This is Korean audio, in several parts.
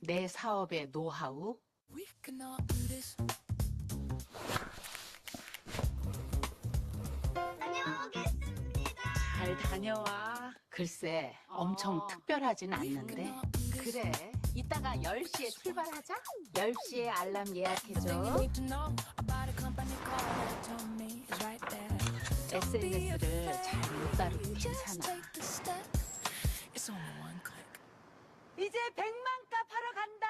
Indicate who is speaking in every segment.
Speaker 1: 내 사업의 노하우?
Speaker 2: 다녀오겠습니다.
Speaker 1: 잘 다녀와. 글쎄, 엄청 특별하진 않는데. 그래, 이따가 10시에 출발하자. 10시에 알람 예약해줘. SNS를 잘 못 다루고 괜찮아. 이제 100만 값 하러 간다.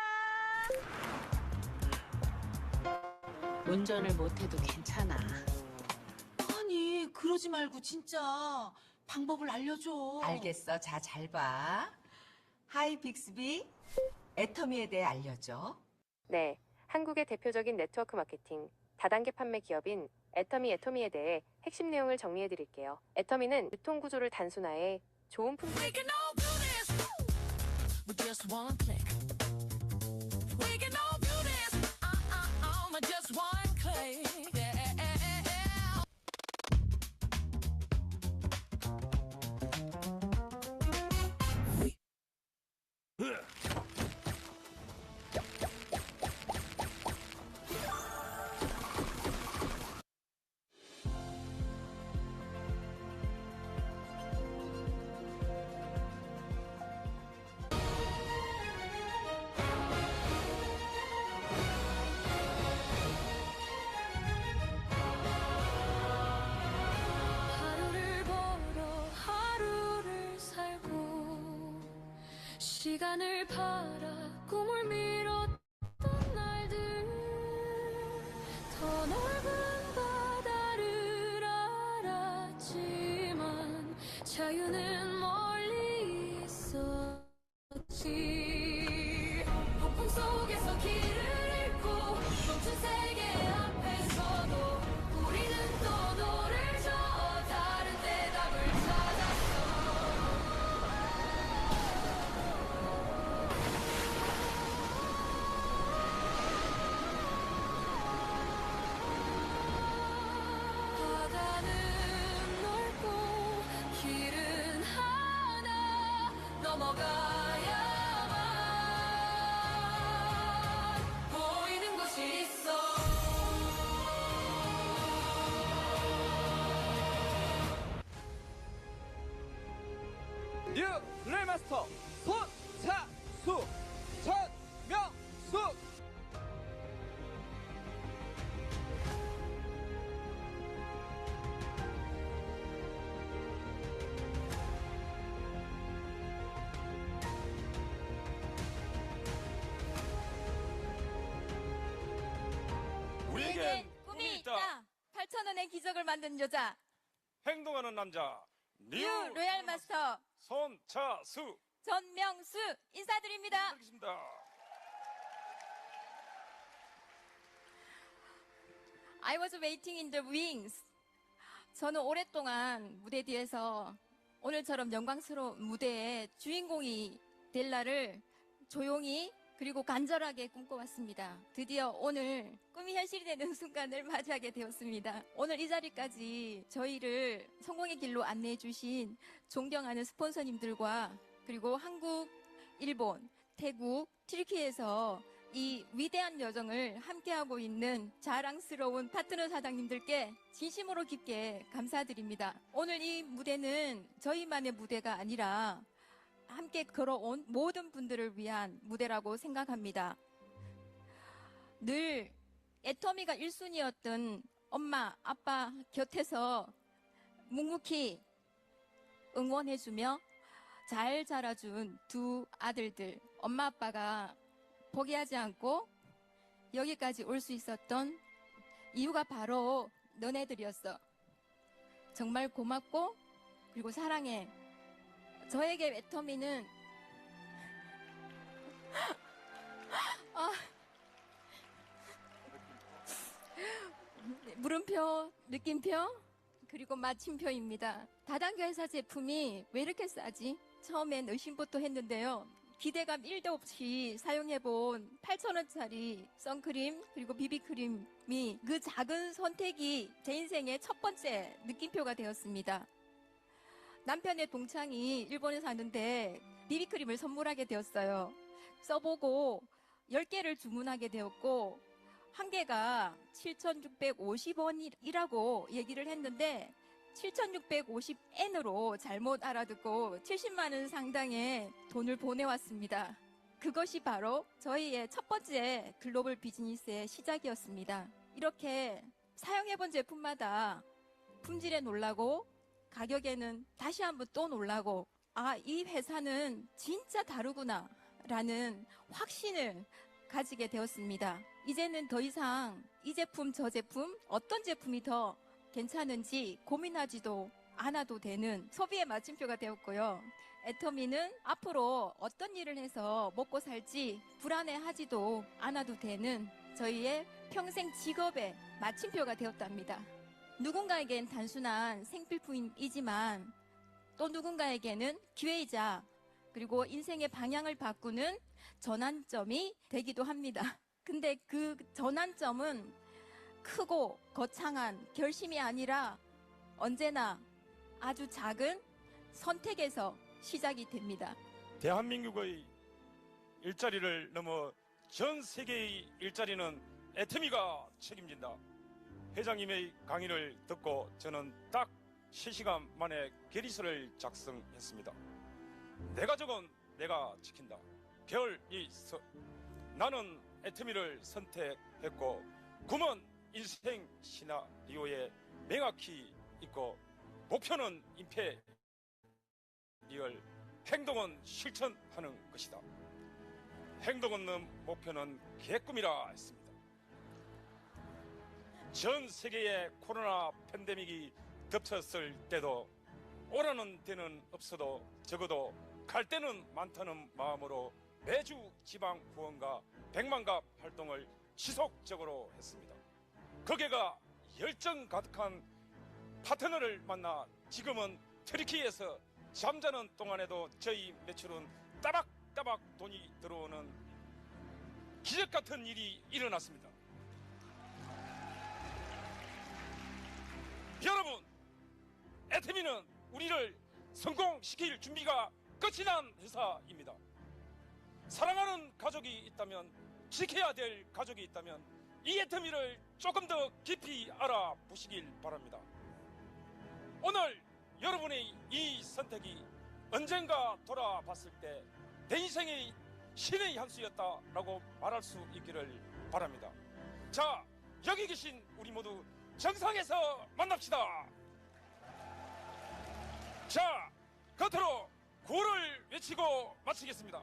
Speaker 1: 운전을 못해도 괜찮아.
Speaker 3: 아니, 그러지 말고 진짜 방법을 알려줘.
Speaker 4: 알겠어. 자, 잘 봐. 하이 빅스비, 애터미에 대해 알려줘.
Speaker 5: 네, 한국의 대표적인 네트워크 마케팅, 다단계 판매 기업인 애터미에 대해 핵심 내용을 정리해 드릴게요. 애터미는 유통 구조를 단순화해 좋은 품질
Speaker 6: 하루를 벌어 하루를 살고 시간을 팔아 꿈을 밀었던 날들 더 넓은 바다를 알았지만 자유는 멀리 있었지. 폭풍 속에서 길을 잃고 멈춘 세계 앞에서도 우리는 또 노를 저 다른 대답을 찾았어. 바다는 넓고 길은 하나 넘어가야만 보이는 곳이 있어.
Speaker 7: 뉴 릴마스터 손차수 전명숙.
Speaker 8: 우리에겐 꿈이 있다. 8,000원의 기적을 만든 여자
Speaker 7: 행동하는 남자
Speaker 8: 뉴 로얄 마스터
Speaker 7: 손차수
Speaker 8: 전명수 인사드립니다.
Speaker 7: 알겠습니다.
Speaker 8: I was waiting in the wings. 저는 오랫동안 무대 뒤에서 오늘처럼 영광스러운 무대의 주인공이 될 날을 조용히 그리고 간절하게 꿈꿔왔습니다. 드디어 오늘 꿈이 현실이 되는 순간을 맞이하게 되었습니다. 오늘 이 자리까지 저희를 성공의 길로 안내해 주신 존경하는 스폰서님들과 그리고 한국, 일본, 태국, 튀르키예에서 이 위대한 여정을 함께하고 있는 자랑스러운 파트너 사장님들께 진심으로 깊게 감사드립니다. 오늘 이 무대는 저희만의 무대가 아니라 함께 걸어온 모든 분들을 위한 무대라고 생각합니다. 늘 애터미가 1순위였던 엄마, 아빠 곁에서 묵묵히 응원해주며 잘 자라준 두 아들들, 엄마, 아빠가 포기하지 않고 여기까지 올 수 있었던 이유가 바로 너네들이었어. 정말 고맙고 그리고 사랑해. 저에게 애터미는 물음표, 느낌표, 그리고 마침표입니다. 다단계 회사 제품이 왜 이렇게 싸지? 처음엔 의심부터 했는데요. 기대감 1도 없이 사용해본 8,000원짜리 선크림 그리고 비비크림이 그 작은 선택이 제 인생의 첫 번째 느낌표가 되었습니다. 남편의 동창이 일본에 사는데 비비크림을 선물하게 되었어요. 써보고 10개를 주문하게 되었고 한 개가 7,650원이라고 얘기를 했는데 7,650엔으로 잘못 알아듣고 70만 원 상당의 돈을 보내왔습니다. 그것이 바로 저희의 첫 번째 글로벌 비즈니스의 시작이었습니다. 이렇게 사용해본 제품마다 품질에 놀라고 가격에는 다시 한번 또 놀라고 아, 이 회사는 진짜 다르구나 라는 확신을 가지게 되었습니다. 이제는 더 이상 이 제품 저 제품 어떤 제품이 더 괜찮은지 고민하지도 않아도 되는 소비의 마침표가 되었고요. 애터미는 앞으로 어떤 일을 해서 먹고 살지 불안해하지도 않아도 되는 저희의 평생 직업의 마침표가 되었답니다. 누군가에겐 단순한 생필품이지만 또 누군가에게는 기회이자 그리고 인생의 방향을 바꾸는 전환점이 되기도 합니다. 근데 그 전환점은 크고 거창한 결심이 아니라 언제나 아주 작은 선택에서 시작이 됩니다.
Speaker 7: 대한민국의 일자리를 넘어 전 세계의 일자리는 애터미가 책임진다. 회장님의 강의를 듣고 저는 딱 3시간 만에 계리서를 작성했습니다. 내 가족은 내가 지킨다. 별이 나는 애터미를 선택했고 꿈은 인생 시나리오에 명확히 있고 목표는 임페리얼, 행동은 실천하는 것이다. 행동 없는 목표는 개꿈이라 했습니다. 전 세계의 코로나 팬데믹이 덮쳤을 때도 오라는 데는 없어도 적어도 갈 데는 많다는 마음으로 매주 지방 후원과 백만갑 활동을 지속적으로 했습니다. 거기가 열정 가득한 파트너를 만나 지금은 터키에서 잠자는 동안에도 저희 매출은 따박따박 돈이 들어오는 기적 같은 일이 일어났습니다. 여러분, 애터미는 우리를 성공시킬 준비가 끝이 난 회사입니다. 사랑하는 가족이 있다면, 지켜야 될 가족이 있다면 이 애터미를 조금 더 깊이 알아보시길 바랍니다. 오늘 여러분의 이 선택이 언젠가 돌아봤을 때 내 인생의 신의 한 수였다라고 말할 수 있기를 바랍니다. 자, 여기 계신 우리 모두 정상에서 만납시다. 자, 겉으로 구호를 외치고 마치겠습니다.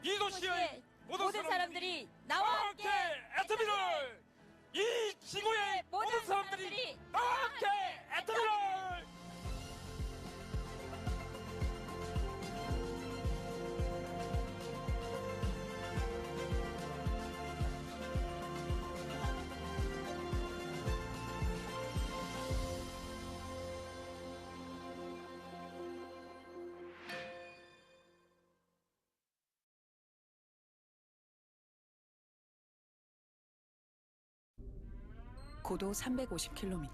Speaker 7: 이 도시의 모든 사람들이 나와 함께 애터미를, 이 지구의 모든 사람들이 나와 함께 애터미를.
Speaker 9: 고도 350km.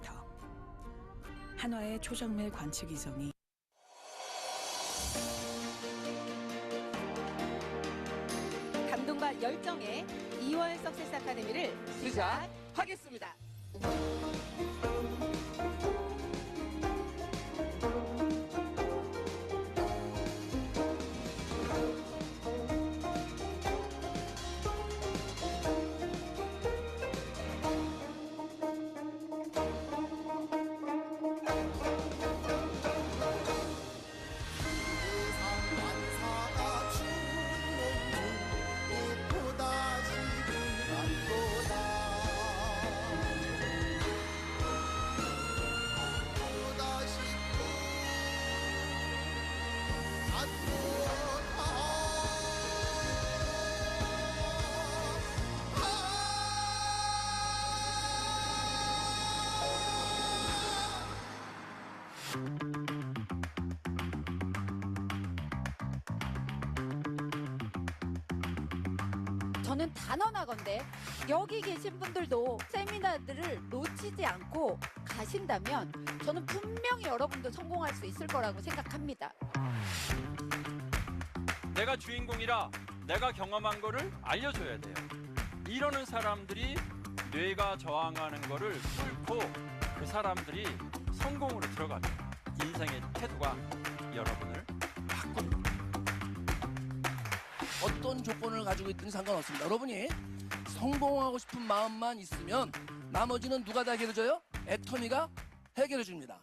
Speaker 9: 한화의 초정밀 관측 이성이
Speaker 1: 감동과 열정의 2월 석세스 아카데미를 시작하겠습니다.
Speaker 3: 저는 단언하건대 여기 계신 분들도 세미나들을 놓치지 않고
Speaker 10: 가신다면 저는 분명히 여러분도 성공할 수 있을 거라고 생각합니다.
Speaker 11: 내가 주인공이라 내가 경험한 거를 알려줘야 돼요. 이러는 사람들이 뇌가 저항하는 거를 뚫고 그 사람들이 성공으로 들어갑니다. 인생의 태도가 여러분을 바꿉니다.
Speaker 12: 어떤 조건을 가지고 있든 상관없습니다. 여러분이 성공하고 싶은 마음만 있으면 나머지는 누가 다 해결해줘요? 애터미가 해결해줍니다.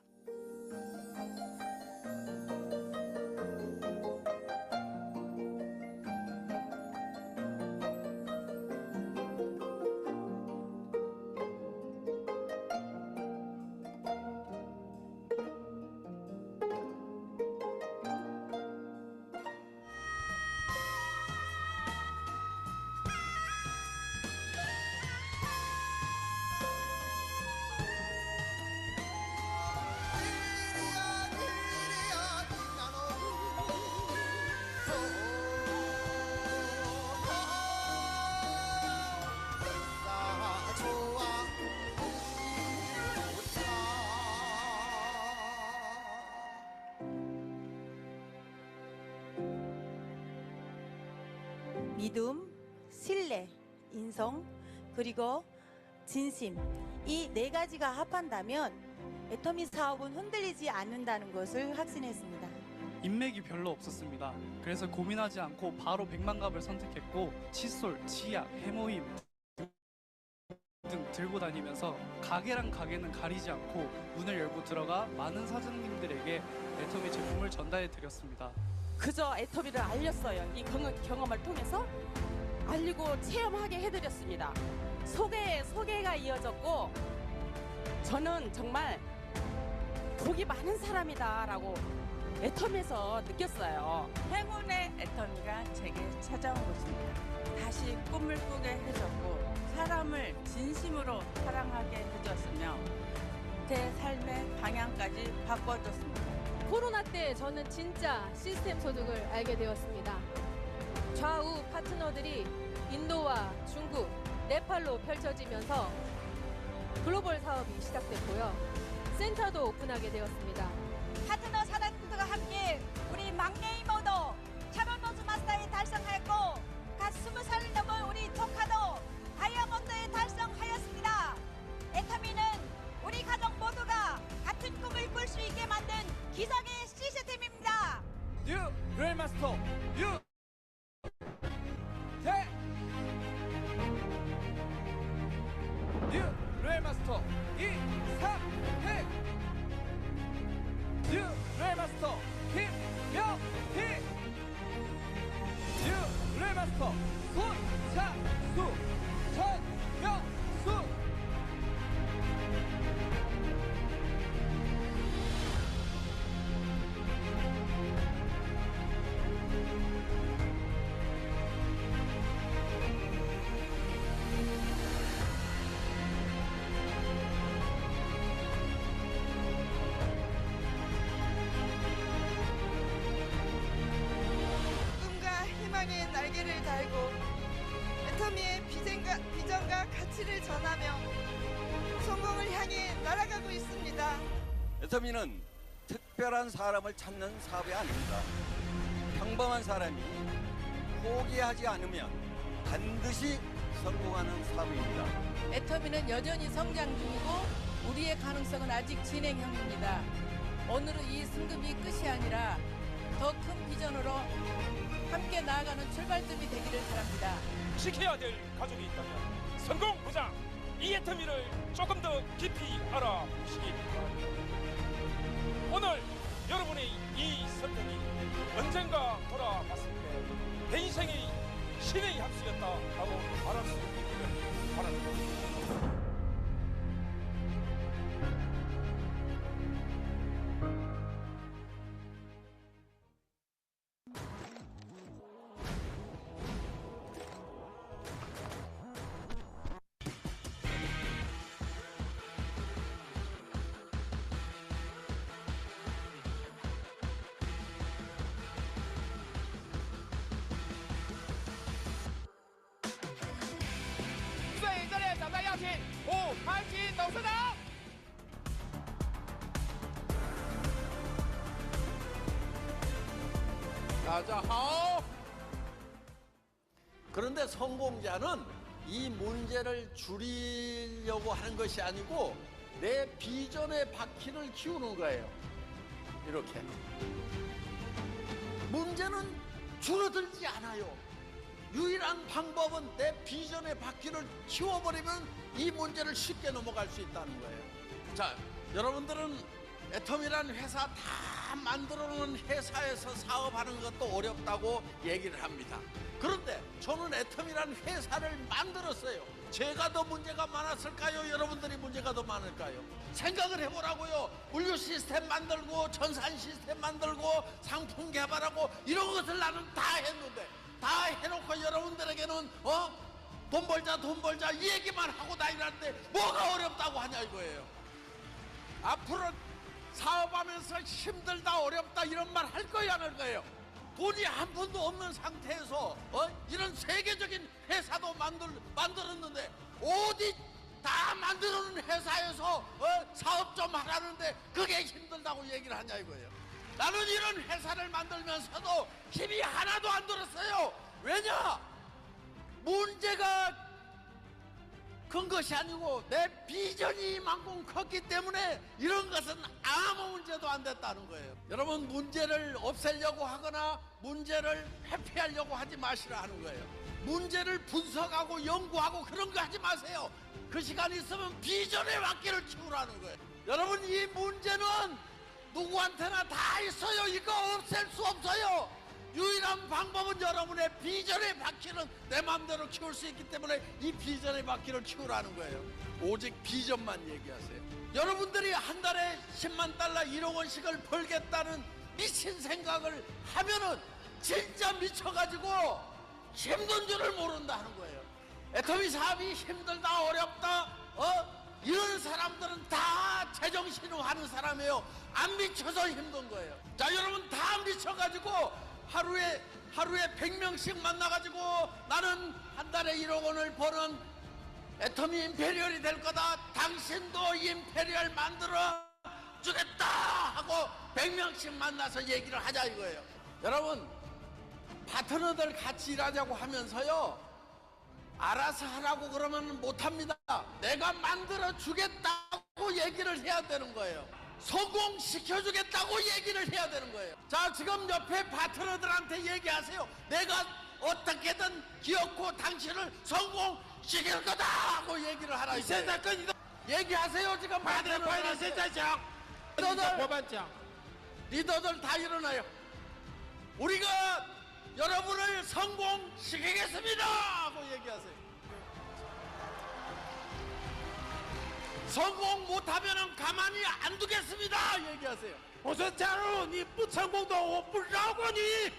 Speaker 13: 믿음, 신뢰, 인성, 그리고 진심, 이 네 가지가 합한다면 애터미 사업은 흔들리지 않는다는 것을 확신했습니다.
Speaker 14: 인맥이 별로 없었습니다. 그래서 고민하지 않고 바로 백만갑을 선택했고 칫솔, 치약, 해모임 등 들고 다니면서 가게랑 가게는 가리지 않고 문을 열고 들어가 많은 사장님들에게 애터미 제품을 전달해 드렸습니다.
Speaker 1: 그저 애터미를 알렸어요. 이 경험을 통해서 알리고 체험하게 해드렸습니다. 소개가 이어졌고 저는 정말 복이 많은 사람이다라고 애터미에서 느꼈어요.
Speaker 15: 행운의 애터미가 제게 찾아온 곳입니다. 다시 꿈을 꾸게 해줬고 사람을 진심으로 사랑하게 해줬으며 제 삶의 방향까지 바꿔줬습니다.
Speaker 16: 코로나 때 저는 진짜 시스템 소득을 알게 되었습니다. 좌우 파트너들이 인도와 중국, 네팔로 펼쳐지면서 글로벌 사업이 시작됐고요. 센터도 오픈하게 되었습니다.
Speaker 2: 파트너 사장님들과 함께 우리 막내 이모도 샤론로즈 마스터에 달성했고 갓 20살 넘은 우리 조카도 다이아몬드에 달성하였습니다. 애터미는 우리 가족 모두가 같은 꿈을 꿀 수 있게 만든 기적의 시스템입니다.
Speaker 7: 뉴 롤마스터 뉴 대 뉴 롤마스터 이상택 뉴 롤마스터 김명희 뉴 롤마스터 손차수 전명수
Speaker 17: 꿈과 희망의 날개를 달고 애터미의 비전과 가치를 전하며 성공을 향해 날아가고 있습니다.
Speaker 18: 애터미는 특별한 사람을 찾는 사업이 아닙니다. 평범한 사람이 포기하지 않으면 반드시 성공하는 사업입니다.
Speaker 15: 애터미는 여전히 성장 중이고 우리의 가능성은 아직 진행형입니다. 오늘은 이 승급이 끝이 아니라 더 큰 비전으로 함께 나아가는 출발점이 되기를 바랍니다.
Speaker 7: 지켜야 될 가족이 있다면 성공 보장 이 애터미를 조금 더 깊이 알아보시기 바랍니다. 오늘 여러분의 이 선택이 언젠가 돌아봤을 때 내 인생의 신의 합수였다라고 말할 수 있기를 바랍니다.
Speaker 19: 最热烈掌声，邀请 자자하오. 그런데 성공자는 이 문제를 줄이려고 하는 것이 아니고 내 비전의 바퀴를 키우는 거예요. 이렇게. 문제는 줄어들지 않아요. 유일한 방법은 내 비전의 바퀴를 키워버리면 이 문제를 쉽게 넘어갈 수 있다는 거예요. 자, 여러분들은 애텀이라는 회사 다 만들어 놓은 회사에서 사업하는 것도 어렵다고 얘기를 합니다. 그런데 저는 애텀이라는 회사를 만들었어요. 제가 더 문제가 많았을까요? 여러분들이 문제가 더 많을까요? 생각을 해보라고요. 물류 시스템 만들고 전산 시스템 만들고 상품 개발하고 이런 것을 나는 다 했는데, 다 해놓고 여러분들에게는 돈 벌자 이 얘기만 하고 다니는데 뭐가 어렵다고 하냐 이거예요. 앞으로 사업하면서 힘들다 어렵다 이런 말 할 거야 안 할 거예요? 돈이 한 푼도 없는 상태에서 이런 세계적인 회사도 만들었는데 어디 다 만들어놓은 회사에서 사업 좀 하라는데 그게 힘들다고 얘기를 하냐 이거예요. 나는 이런 회사를 만들면서도 힘이 하나도 안 들었어요. 왜냐? 문제가 큰 것이 아니고 내 비전이 이만큼 컸기 때문에 이런 것은 아무 문제도 안 됐다는 거예요. 여러분, 문제를 없애려고 하거나 문제를 회피하려고 하지 마시라 하는 거예요. 문제를 분석하고 연구하고 그런 거 하지 마세요. 그 시간 있으면 비전의 바퀴를 키우라는 거예요. 여러분, 이 문제는 누구한테나 다 있어요. 이거 없앨 수 없어요. 유일한 방법은 여러분의 비전의 바퀴는 내 마음대로 키울 수 있기 때문에 이 비전의 바퀴를 키우라는 거예요. 오직 비전만 얘기하세요. 여러분들이 한 달에 10만 달러 1억 원씩을 벌겠다는 미친 생각을 하면은 진짜 미쳐가지고 힘든 줄을 모른다는 거예요. 애터미 사업이 힘들다 어렵다 이런 사람들은 다 제정신으로 하는 사람이에요. 안 미쳐서 힘든 거예요. 자, 여러분 다 미쳐가지고 하루에 100명씩 만나가지고 나는 한 달에 1억 원을 버는 애터미 임페리얼이 될 거다. 당신도 임페리얼 만들어 주겠다 하고 100명씩 만나서 얘기를 하자 이거예요. 여러분, 파트너들 같이 일하자고 하면서요, 알아서 하라고 그러면 못합니다. 내가 만들어 주겠다고 얘기를 해야 되는 거예요. 성공시켜주겠다고 얘기를 해야 되는 거예요. 자, 지금 옆에 파트너들한테 얘기하세요. 내가 어떻게든 기어코 당신을 성공시킬 거다 하고 얘기를 하라. 얘기하세요. 지금 리더들 다 일어나요. 우리가 여러분을 성공시키겠습니다 하고 얘기하세요. 성공 못하면 가만히 안 두겠습니다 얘기하세요. 어서자로 니不成功的我不饶过你.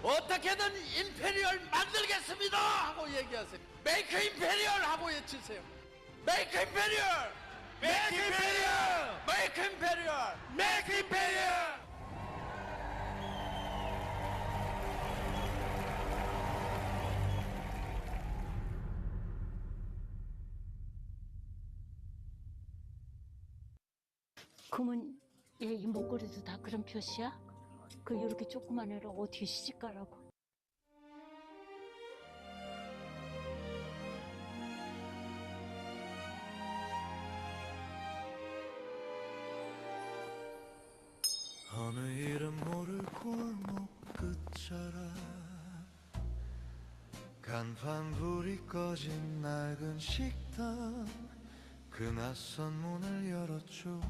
Speaker 19: 어떻게든 임페리얼 만들겠습니다 하고 얘기하세요. 메이크 임페리얼 하고 외치세요. 메이크 임페리얼, 메이크 임페리얼, 메이크 임페리얼, 메이크 임페리얼.
Speaker 20: 그러면 얘 이 목걸이도 다 그런 표시야? 그 이렇게 조그만 애를 어떻게 시집가라고?
Speaker 21: 어느 이름 모를 골목 끝자락 간판불이 꺼진 낡은 식당 그 낯선 문을 열었죠.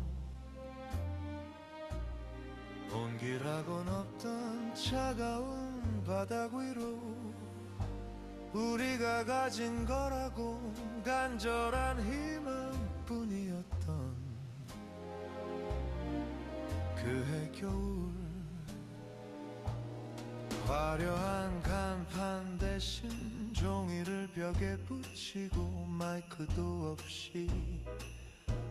Speaker 21: 온기라곤 없던 차가운 바닥 위로 우리가 가진 거라고 간절한 희망뿐이었던 그해 겨울 화려한 간판 대신 종이를 벽에 붙이고 마이크도 없이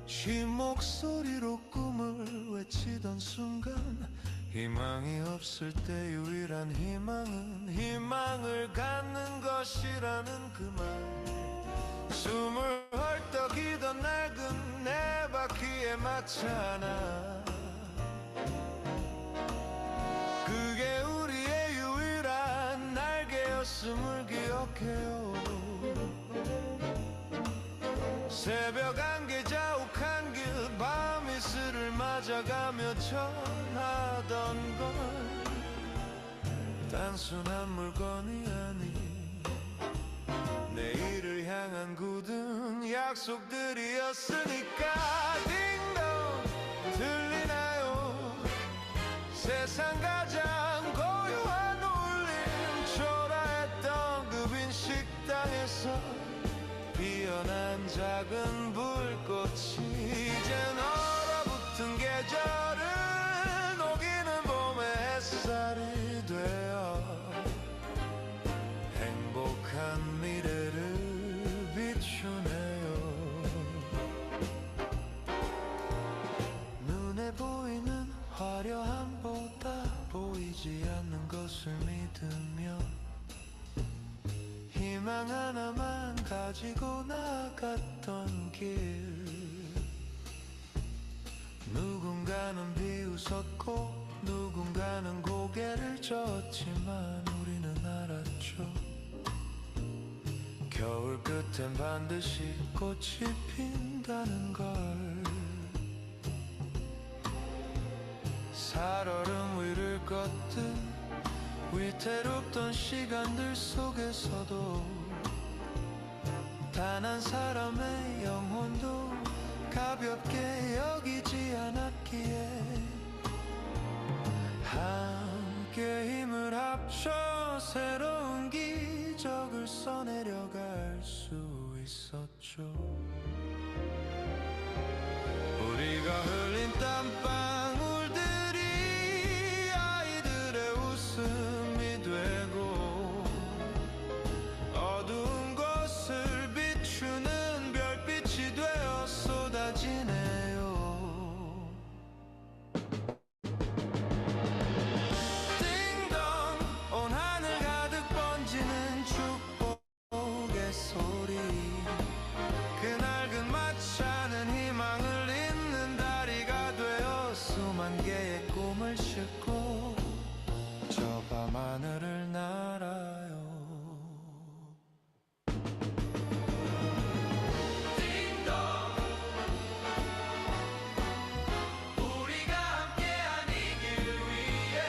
Speaker 21: 쉰 목소리로 꿈을 외치던 순간 희망이 없을 때 유일한 희망은 희망을 갖는 것이라는 그 말 숨을 헐떡이던 낡은 내 바퀴에 마차나 새벽 안개 자욱한 그 밤 이슬을 맞아가며 전하던 건 단순한 물건이 아닌 내일을 향한 굳은 약속들이었으니까. 딩동 들리나요? 세상 가장 고요한 울림. 초라했던 그 빈 식당에서 피어난 작은 불꽃이 이젠 얼어붙은 계절은 녹이는 봄의 햇살이 되어 행복한 미래를 비추네요. 눈에 보이는 화려함보다 보이지 않는 것을 믿으며 희망 하나만 가지고 나갔던 길. 누군가는 비웃었고 누군가는 고개를 젓지만 우리는 알았죠. 겨울 끝엔 반드시 꽃이 핀다는 걸. 살얼음 위를 걷듯 위태롭던 시간들 속에서도 단 한 사람의 영혼도 가볍게 여기지 않았기에 함께 힘을 합쳐 새로운 기적을 써내려갈 수 있었죠. 우리가 흘린 땀방울들이 아이들의 웃음이 되고 어두운 곳을 비추는 별빛이 되어 쏟아지네요. 띵동 온 하늘 가득 번지는 축복의 소리. 그날은 마치 않은 희망을 잇는 다리가 되어 수만 개의 꿈을 싣고 저 밤하늘을 날아요. 띵동 우리가 함께한 이 길 위에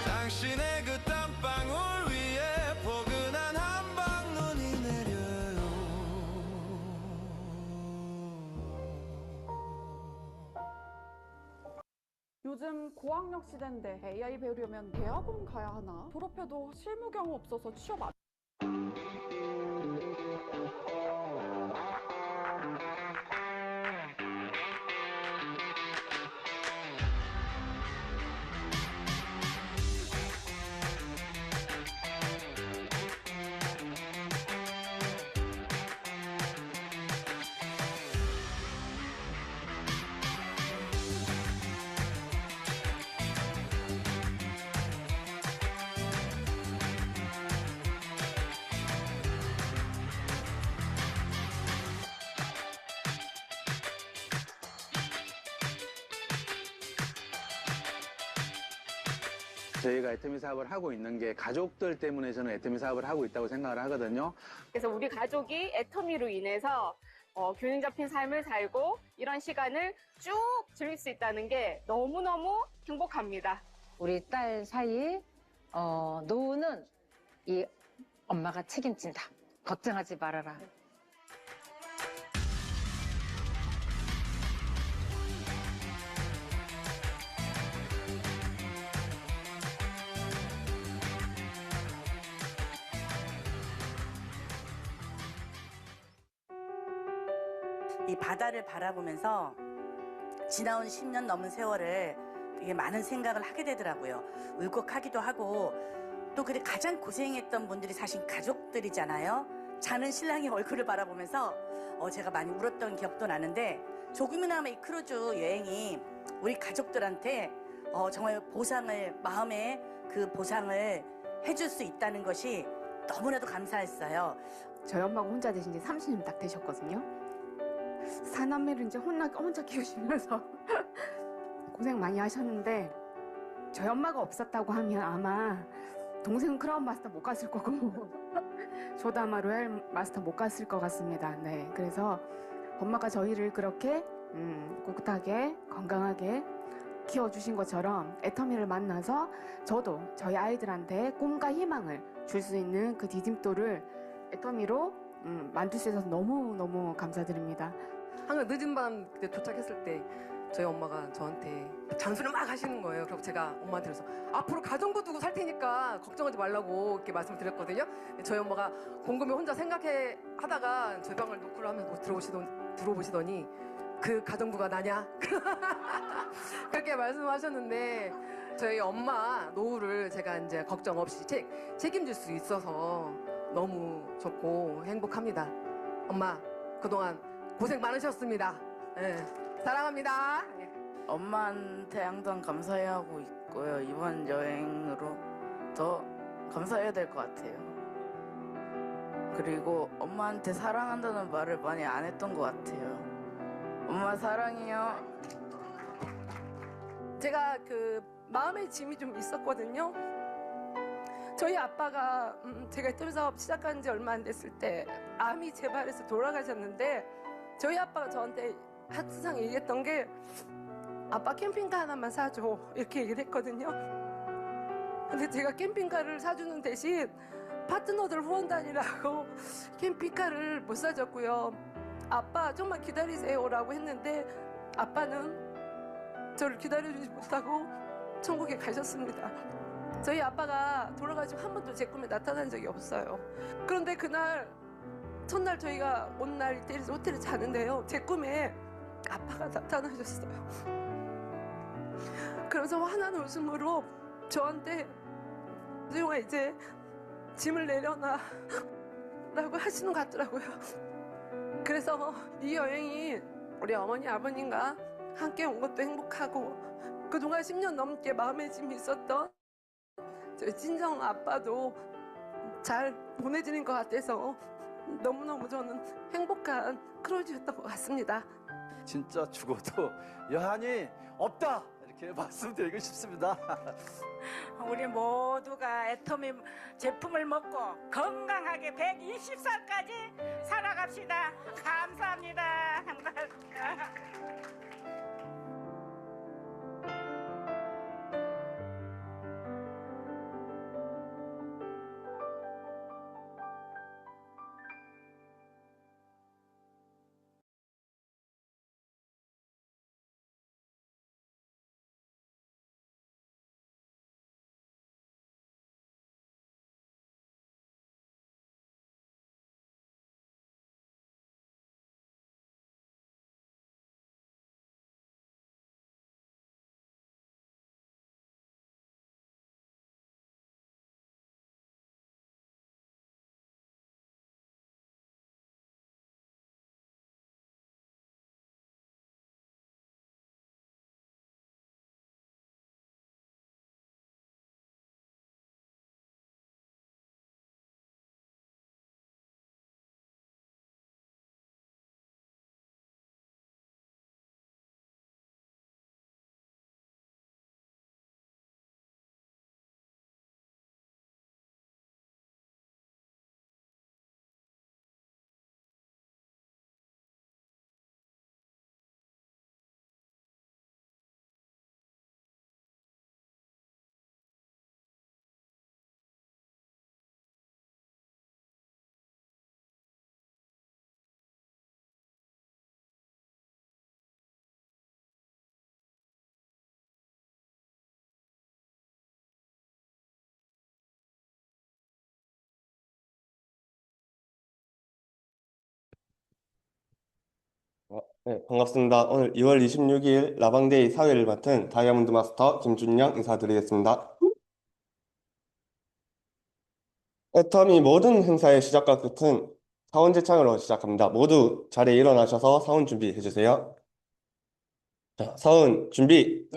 Speaker 21: 당신의 그 땀방울 위에 포근한 한방눈이 내려요.
Speaker 4: 요즘 고학력 시대인데 AI 배우려면 대학원 가야 하나? 졸업해도 실무 경험 없어서 취업 안...
Speaker 22: 저희가 애터미 사업을 하고 있는 게 가족들 때문에 저는 애터미 사업을 하고 있다고 생각을 하거든요.
Speaker 23: 그래서 우리 가족이 애터미로 인해서 균형 잡힌 삶을 살고 이런 시간을 쭉 즐길 수 있다는 게 너무너무 행복합니다.
Speaker 24: 우리 딸 사이 노후는 이 엄마가 책임진다. 걱정하지 말아라.
Speaker 25: 이 바다를 바라보면서 지나온 10년 넘은 세월을 되게 많은 생각을 하게 되더라고요. 울컥하기도 하고 또 그래 가장 고생했던 분들이 사실 가족들이잖아요. 자는 신랑의 얼굴을 바라보면서 제가 많이 울었던 기억도 나는데 조금이나마 이 크루즈 여행이 우리 가족들한테 정말 보상을 마음의 그 보상을 해줄 수 있다는 것이 너무나도 감사했어요.
Speaker 26: 저희 엄마가 혼자 되신 지 30년 딱 되셨거든요. 사남매를 이제 혼자 키우시면서 고생 많이 하셨는데 저희 엄마가 없었다고 하면 아마 동생은 크라운 마스터 못 갔을 거고 소다마 로얄 마스터 못 갔을 것 같습니다. 네, 그래서 엄마가 저희를 그렇게 꿋꿋하게 건강하게 키워주신 것처럼 애터미를 만나서 저도 저희 아이들한테 꿈과 희망을 줄 수 있는 그 디딤돌을 애터미로 만들 수 있어서 너무너무 감사드립니다.
Speaker 3: 항상 늦은 밤 그때 도착했을 때 저희 엄마가 저한테 잔소리 막 하시는 거예요. 그래서 제가 엄마한테 그래서 앞으로 가정부 두고 살 테니까 걱정하지 말라고 이렇게 말씀을 드렸거든요. 저희 엄마가 곰곰이 혼자 생각해 하다가 저희 방을 노크를 하면서 들어보시더니 그 가정부가 나냐? 그렇게 말씀하셨는데 저희 엄마 노후를 제가 이제 걱정 없이 책임질 수 있어서 너무 좋고 행복합니다. 엄마 그동안 고생 많으셨습니다. 네, 사랑합니다.
Speaker 5: 엄마한테 항상 감사해야 하고 있고요. 이번 여행으로 더 감사해야 될 것 같아요. 그리고 엄마한테 사랑한다는 말을 많이 안 했던 것 같아요. 엄마 사랑해요.
Speaker 3: 제가 그 마음의 짐이 좀 있었거든요. 저희 아빠가 제가 애터미 사업 시작한 지 얼마 안 됐을 때 암이 재발해서 돌아가셨는데 저희 아빠가 저한테 항상 얘기했던 게 아빠 캠핑카 하나만 사줘 이렇게 얘기를 했거든요. 근데 제가 캠핑카를 사주는 대신 파트너들 후원단이라고 캠핑카를 못 사줬고요. 아빠 좀만 기다리세요라고 했는데 아빠는 저를 기다려주지 못하고 천국에 가셨습니다. 저희 아빠가 돌아가시고 한 번도 제 꿈에 나타난 적이 없어요. 그런데 그날 첫날 저희가 온 날 이태리에서 호텔에 자는데요. 제 꿈에 아빠가 나타나셨어요. 그래서 환한 웃음으로 저한테 수용아 이제 짐을 내려놔 라고 하시는 것 같더라고요. 그래서 이 여행이 우리 어머니 아버님과 함께 온 것도 행복하고 그동안 10년 넘게 마음의 짐이 있었던 저희 친정 아빠도 잘 보내지는 것 같아서 너무너무 저는 행복한 크루즈였던 것 같습니다.
Speaker 6: 진짜 죽어도 여한이 없다 이렇게 말씀드리고 싶습니다.
Speaker 8: 우리 모두가 애터미 제품을 먹고 건강하게 120살까지 살아갑시다. 감사합니다.
Speaker 9: 네, 반갑습니다. 오늘 2월 26일 라방데이 사회를 맡은 다이아몬드 마스터 김준영 인사드리겠습니다. 애터미 모든 행사의 시작과 끝은 사원 제창으로 시작합니다. 모두 자리에 일어나셔서 사원 준비해 주세요. 자, 사원 준비.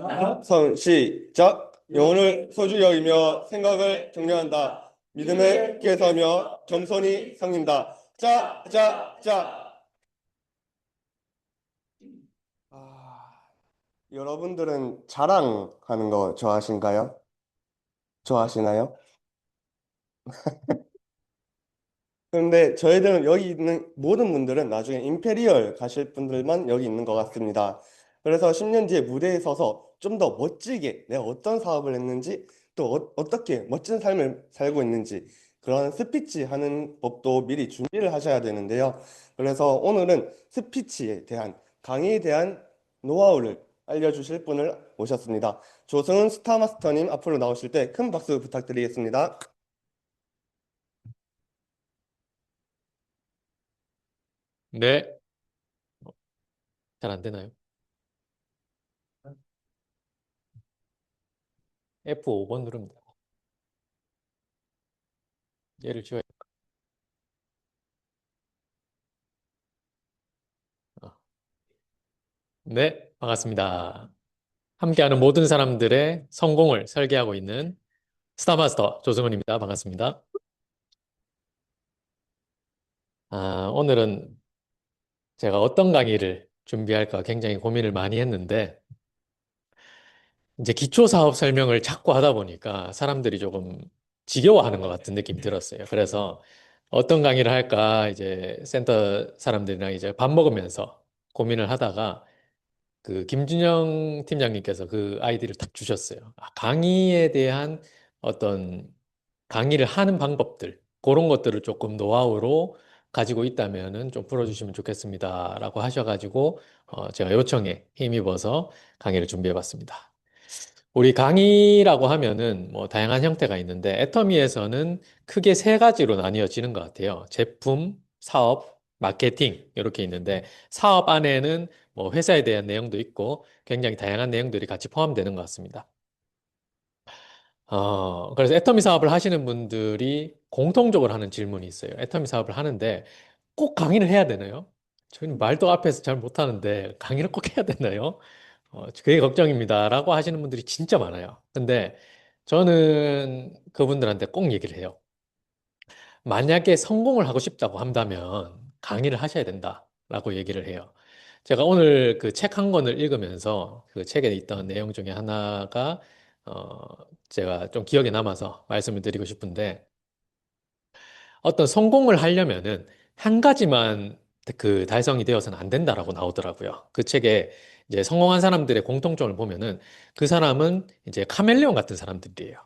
Speaker 9: 사원 시작. 영혼을 소중히 여기며 생각을 격려한다. 믿음을 굳게 서며 겸손히 섬긴다. 자, 자, 자. 여러분들은 자랑하는 거 좋아하신가요? 좋아하시나요? 그런데 저희들은 여기 있는 모든 분들은 나중에 임페리얼 가실 분들만 여기 있는 것 같습니다. 그래서 10년 뒤에 무대에 서서 좀 더 멋지게 내가 어떤 사업을 했는지 또 어떻게 멋진 삶을 살고 있는지 그런 스피치 하는 법도 미리 준비를 하셔야 되는데요. 그래서 오늘은 스피치에 대한 강의에 대한 노하우를 알려주실 분을 모셨습니다. 조승은 스타마스터님 앞으로 나오실 때 큰 박수 부탁드리겠습니다.
Speaker 1: 네. 잘 안 되나요? F5번 누르면 돼요. 얘를 지워야 어. 네, 반갑습니다. 함께하는 모든 사람들의 성공을 설계하고 있는 스타마스터 조승훈입니다. 반갑습니다. 오늘은 제가 어떤 강의를 준비할까 굉장히 고민을 많이 했는데 이제 기초 사업 설명을 자꾸 하다 보니까 사람들이 조금 지겨워하는 것 같은 느낌이 들었어요. 그래서 어떤 강의를 할까 이제 센터 사람들이랑 이제 밥 먹으면서 고민을 하다가 그 김준영 팀장님께서 그 아이디를 딱 주셨어요. 강의에 대한 어떤 강의를 하는 방법들, 그런 것들을 조금 노하우로 가지고 있다면은 좀 풀어주시면 좋겠습니다라고 하셔가지고 제가 요청에 힘입어서 강의를 준비해봤습니다. 우리 강의라고 하면은 뭐 다양한 형태가 있는데 애터미에서는 크게 세 가지로 나뉘어지는 것 같아요. 제품, 사업, 마케팅 이렇게 있는데 사업 안에는 뭐 회사에 대한 내용도 있고 굉장히 다양한 내용들이 같이 포함되는 것 같습니다. 그래서 애터미 사업을 하시는 분들이 공통적으로 하는 질문이 있어요. 애터미 사업을 하는데 꼭 강의를 해야 되나요? 저희는 말도 앞에서 잘 못하는데 강의를 꼭 해야 되나요? 그게 걱정입니다라고 하시는 분들이 진짜 많아요. 근데 저는 그분들한테 꼭 얘기를 해요. 만약에 성공을 하고 싶다고 한다면 강의를 하셔야 된다라고 얘기를 해요. 제가 오늘 그 책 한 권을 읽으면서 그 책에 있던 내용 중에 하나가 제가 좀 기억에 남아서 말씀을 드리고 싶은데 어떤 성공을 하려면은 한 가지만 그 달성이 되어서는 안 된다라고 나오더라고요. 그 책에 이제 성공한 사람들의 공통점을 보면은 그 사람은 이제 카멜레온 같은 사람들이에요.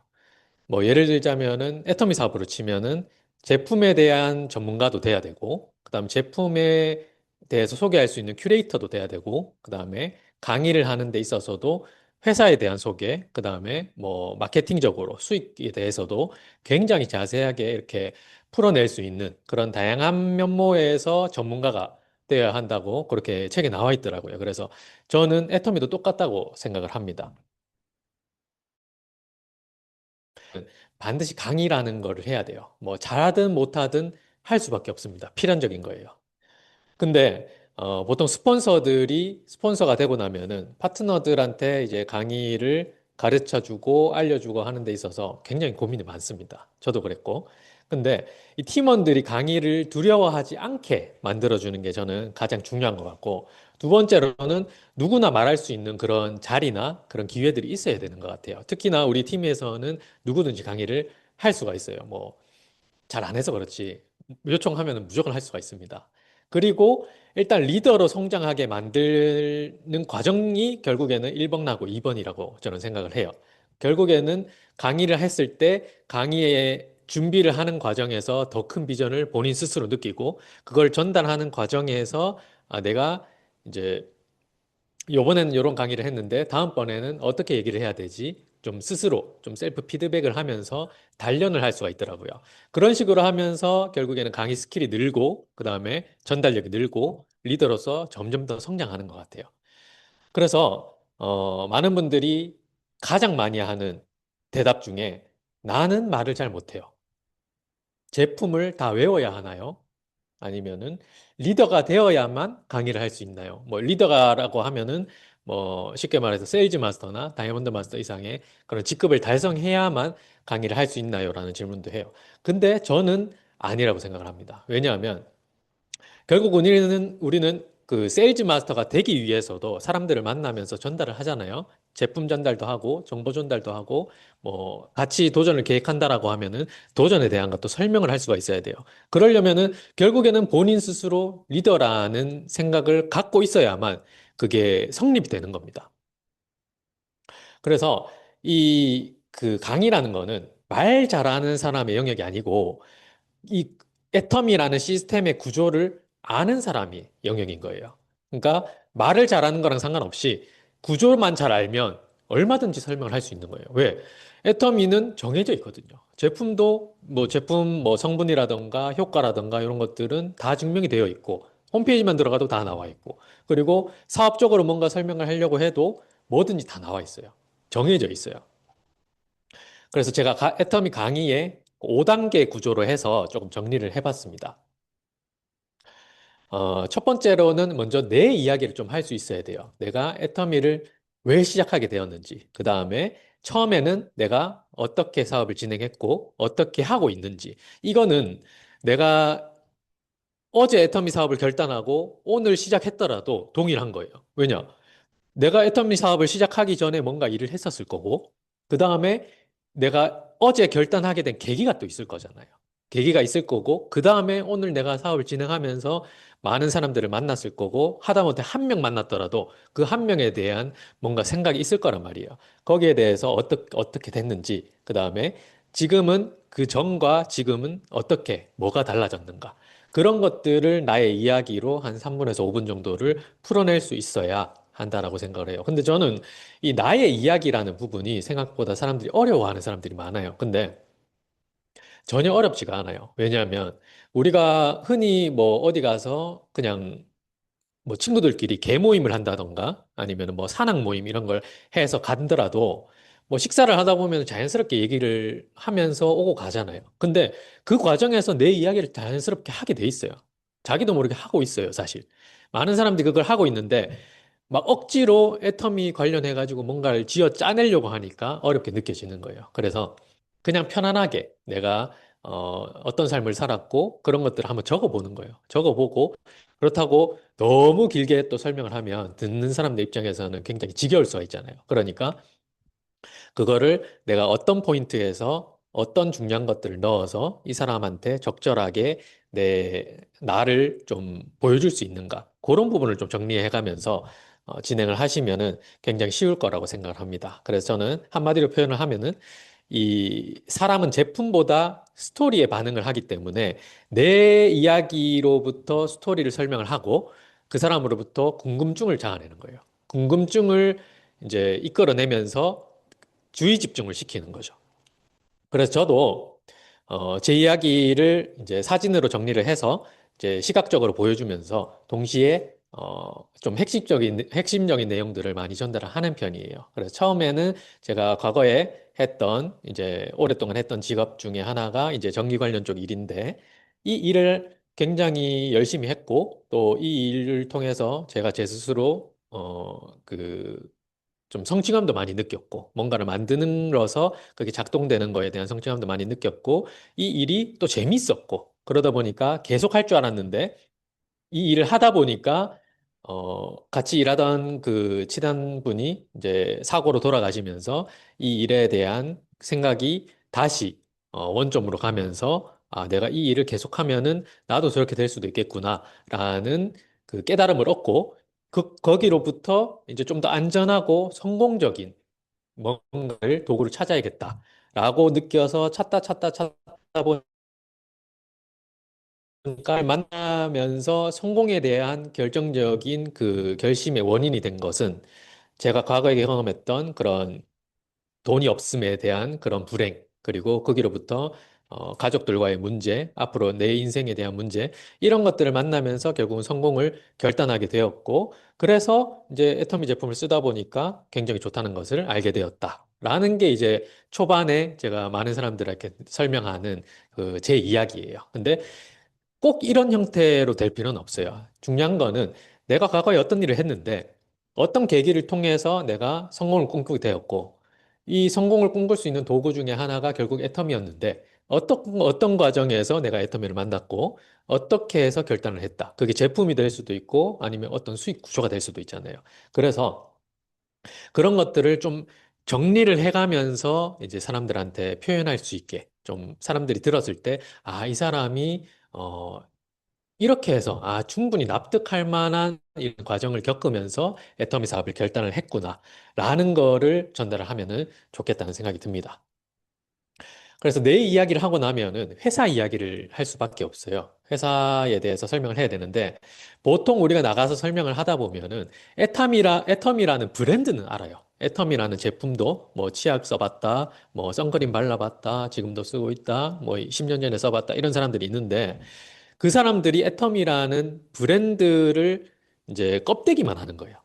Speaker 1: 뭐 예를 들자면은 애터미 사업으로 치면은 제품에 대한 전문가도 돼야 되고, 그다음 제품에 대해서 소개할 수 있는 큐레이터도 돼야 되고, 그다음에 강의를 하는 데 있어서도 회사에 대한 소개, 그다음에 뭐 마케팅적으로 수익에 대해서도 굉장히 자세하게 이렇게 풀어낼 수 있는 그런 다양한 면모에서 전문가가 되어야 한다고 그렇게 책에 나와 있더라고요. 그래서 저는 애터미도 똑같다고 생각을 합니다. 반드시 강의라는 거를 해야 돼요. 뭐 잘하든 못하든 할 수밖에 없습니다. 필연적인 거예요. 근데 보통 스폰서가 되고 나면은 파트너들한테 이제 강의를 가르쳐 주고 알려주고 하는 데 있어서 굉장히 고민이 많습니다. 저도 그랬고. 근데 이 팀원들이 강의를 두려워하지 않게 만들어주는 게 저는 가장 중요한 것 같고, 두 번째로는 누구나 말할 수 있는 그런 자리나 그런 기회들이 있어야 되는 것 같아요. 특히나 우리 팀에서는 누구든지 강의를 할 수가 있어요. 뭐, 잘 안 해서 그렇지. 요청하면 무조건 할 수가 있습니다. 그리고 일단 리더로 성장하게 만드는 과정이 결국에는 1번하고 2번이라고 저는 생각을 해요. 결국에는 강의를 했을 때 강의에 준비를 하는 과정에서 더 큰 비전을 본인 스스로 느끼고 그걸 전달하는 과정에서 내가 이제 요번에는 이런 강의를 했는데 다음번에는 어떻게 얘기를 해야 되지? 좀 스스로 좀 셀프 피드백을 하면서 단련을 할 수가 있더라고요. 그런 식으로 하면서 결국에는 강의 스킬이 늘고 그다음에 전달력이 늘고 리더로서 점점 더 성장하는 것 같아요. 그래서 많은 분들이 가장 많이 하는 대답 중에 나는 말을 잘 못해요. 제품을 다 외워야 하나요? 아니면은 리더가 되어야만 강의를 할 수 있나요? 뭐 리더가라고 하면은 뭐 쉽게 말해서 세일즈 마스터나 다이아몬드 마스터 이상의 그런 직급을 달성해야만 강의를 할 수 있나요? 라는 질문도 해요. 근데 저는 아니라고 생각을 합니다. 왜냐하면 결국 우리는 그 세일즈 마스터가 되기 위해서도 사람들을 만나면서 전달을 하잖아요. 제품 전달도 하고, 정보 전달도 하고, 뭐, 같이 도전을 계획한다라고 하면은 도전에 대한 것도 설명을 할 수가 있어야 돼요. 그러려면은 결국에는 본인 스스로 리더라는 생각을 갖고 있어야만 그게 성립이 되는 겁니다. 그래서 그 강의라는 거는 말 잘하는 사람의 영역이 아니고 이 애텀이라는 시스템의 구조를 아는 사람이 영역인 거예요. 그러니까 말을 잘하는 거랑 상관없이 구조만 잘 알면 얼마든지 설명을 할 수 있는 거예요. 왜? 애터미는 정해져 있거든요. 제품도 뭐 제품 뭐 성분이라던가 효과라던가 이런 것들은 다 증명이 되어 있고 홈페이지만 들어가도 다 나와 있고 그리고 사업적으로 뭔가 설명을 하려고 해도 뭐든지 다 나와 있어요. 정해져 있어요. 그래서 제가 애터미 강의에 5단계 구조로 해서 조금 정리를 해봤습니다. 첫 번째로는 먼저 내 이야기를 좀 할 수 있어야 돼요. 내가 애터미를 왜 시작하게 되었는지, 그 다음에 처음에는 내가 어떻게 사업을 진행했고, 어떻게 하고 있는지. 이거는 내가 어제 애터미 사업을 결단하고 오늘 시작했더라도 동일한 거예요. 왜냐? 내가 애터미 사업을 시작하기 전에 뭔가 일을 했었을 거고, 그 다음에 내가 어제 결단하게 된 계기가 또 있을 거잖아요. 계기가 있을 거고, 그 다음에 오늘 내가 사업을 진행하면서 많은 사람들을 만났을 거고, 하다못해 한 명 만났더라도 그 한 명에 대한 뭔가 생각이 있을 거란 말이에요. 거기에 대해서 어떻게 됐는지, 그 다음에 지금은 그 전과 지금은 어떻게, 뭐가 달라졌는가. 그런 것들을 나의 이야기로 한 3분에서 5분 정도를 풀어낼 수 있어야 한다라고 생각을 해요. 근데 저는 이 나의 이야기라는 부분이 생각보다 사람들이 어려워하는 사람들이 많아요. 근데 전혀 어렵지가 않아요. 왜냐하면 우리가 흔히 뭐 어디 가서 그냥 뭐 친구들끼리 개 모임을 한다던가 아니면 뭐 산악 모임 이런 걸 해서 간더라도 뭐 식사를 하다 보면 자연스럽게 얘기를 하면서 오고 가잖아요. 근데 그 과정에서 내 이야기를 자연스럽게 하게 돼 있어요. 자기도 모르게 하고 있어요, 사실. 많은 사람들이 그걸 하고 있는데 막 억지로 애터미 관련해가지고 뭔가를 쥐어 짜내려고 하니까 어렵게 느껴지는 거예요. 그래서 그냥 편안하게 내가 어떤 삶을 살았고 그런 것들을 한번 적어보는 거예요. 적어보고 그렇다고 너무 길게 또 설명을 하면 듣는 사람들 입장에서는 굉장히 지겨울 수가 있잖아요. 그러니까 그거를 내가 어떤 포인트에서 어떤 중요한 것들을 넣어서 이 사람한테 적절하게 나를 좀 보여줄 수 있는가. 그런 부분을 좀 정리해 가면서 진행을 하시면은 굉장히 쉬울 거라고 생각을 합니다. 그래서 저는 한마디로 표현을 하면은 이 사람은 제품보다 스토리에 반응을 하기 때문에 내 이야기로부터 스토리를 설명을 하고 그 사람으로부터 궁금증을 자아내는 거예요. 궁금증을 이제 이끌어내면서 주의 집중을 시키는 거죠. 그래서 저도 제 이야기를 이제 사진으로 정리를 해서 이제 시각적으로 보여주면서 동시에 좀 핵심적인 내용들을 많이 전달을 하는 편이에요. 그래서 처음에는 제가 과거에 했던 이제 오랫동안 했던 직업 중에 하나가 이제 전기 관련 쪽 일인데 이 일을 굉장히 열심히 했고 또 이 일을 통해서 제가 제 스스로 좀 성취감도 많이 느꼈고 뭔가를 만드는로서 그게 작동되는 거에 대한 성취감도 많이 느꼈고 이 일이 또 재밌었고 그러다 보니까 계속 할 줄 알았는데 이 일을 하다 보니까 같이 일하던 그 친한 분이 이제 사고로 돌아가시면서 이 일에 대한 생각이 다시 원점으로 가면서 아, 내가 이 일을 계속하면은 나도 저렇게 될 수도 있겠구나라는 그 깨달음을 얻고 거기로부터 이제 좀 더 안전하고 성공적인 뭔가를 도구를 찾아야겠다라고 느껴서 찾다 보니까 만나면서 성공에 대한 결정적인 그 결심의 원인이 된 것은 제가 과거에 경험했던 그런 돈이 없음에 대한 그런 불행, 그리고 거기로부터 가족들과의 문제, 앞으로 내 인생에 대한 문제, 이런 것들을 만나면서 결국은 성공을 결단하게 되었고, 그래서 이제 애터미 제품을 쓰다 보니까 굉장히 좋다는 것을 알게 되었다. 라는 게 이제 초반에 제가 많은 사람들에게 설명하는 그 제 이야기예요. 근데 꼭 이런 형태로 될 필요는 없어요. 중요한 거는 내가 과거에 어떤 일을 했는데 어떤 계기를 통해서 내가 성공을 꿈꾸게 되었고 이 성공을 꿈꿀 수 있는 도구 중에 하나가 결국 애터미였는데 어떤 과정에서 내가 애터미를 만났고 어떻게 해서 결단을 했다. 그게 제품이 될 수도 있고 아니면 어떤 수익 구조가 될 수도 있잖아요. 그래서 그런 것들을 좀 정리를 해가면서 이제 사람들한테 표현할 수 있게 좀 사람들이 들었을 때, 아, 이 사람이, 이렇게 해서, 아, 충분히 납득할 만한 이런 과정을 겪으면서 애터미 사업을 결단을 했구나, 라는 거를 전달을 하면은 좋겠다는 생각이 듭니다. 그래서 내 이야기를 하고 나면은 회사 이야기를 할 수밖에 없어요. 회사에 대해서 설명을 해야 되는데, 보통 우리가 나가서 설명을 하다 보면은 애텀이라는 브랜드는 알아요. 애텀이라는 제품도 뭐 치약 써봤다, 뭐 선크림 발라봤다, 지금도 쓰고 있다, 뭐 10년 전에 써봤다, 이런 사람들이 있는데, 그 사람들이 애텀이라는 브랜드를 이제 껍데기만 하는 거예요.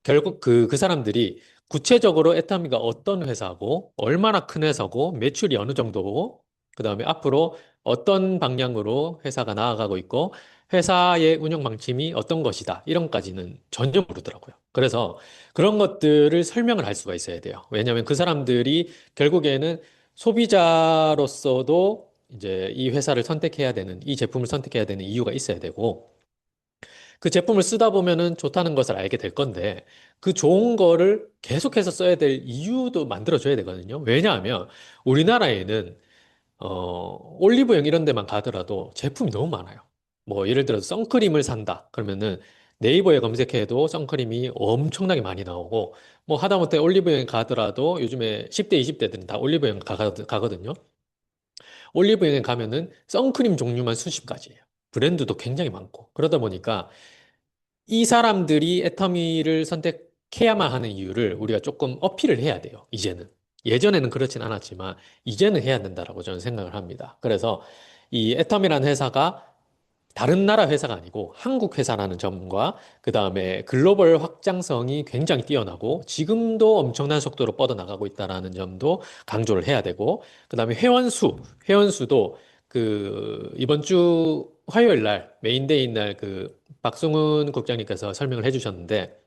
Speaker 1: 결국 그 사람들이 구체적으로 애터미가 어떤 회사고, 얼마나 큰 회사고, 매출이 어느 정도고, 그 다음에 앞으로 어떤 방향으로 회사가 나아가고 있고, 회사의 운영 방침이 어떤 것이다, 이런 것까지는 전혀 모르더라고요. 그래서 그런 것들을 설명을 할 수가 있어야 돼요. 왜냐하면 그 사람들이 결국에는 소비자로서도 이제 이 회사를 선택해야 되는, 이 제품을 선택해야 되는 이유가 있어야 되고, 그 제품을 쓰다 보면은 좋다는 것을 알게 될 건데, 그 좋은 거를 계속해서 써야 될 이유도 만들어줘야 되거든요. 왜냐하면 우리나라에는 올리브영 이런 데만 가더라도 제품이 너무 많아요. 뭐 예를 들어서 선크림을 산다 그러면은 네이버에 검색해도 선크림이 엄청나게 많이 나오고, 뭐 하다못해 올리브영에 가더라도 요즘에 10대, 20대들은 다 올리브영 가거든요. 올리브영에 가면은 선크림 종류만 수십 가지예요. 브랜드도 굉장히 많고. 그러다 보니까 이 사람들이 애터미를 선택해야만 하는 이유를 우리가 조금 어필을 해야 돼요, 이제는. 예전에는 그렇진 않았지만, 이제는 해야 된다라고 저는 생각을 합니다. 그래서 이 애터미라는 회사가 다른 나라 회사가 아니고 한국 회사라는 점과, 그 다음에 글로벌 확장성이 굉장히 뛰어나고 지금도 엄청난 속도로 뻗어나가고 있다는 점도 강조를 해야 되고, 그 다음에 회원수도 그 이번 주 화요일 날 메인데이인 날 그 박승훈 국장님께서 설명을 해주셨는데,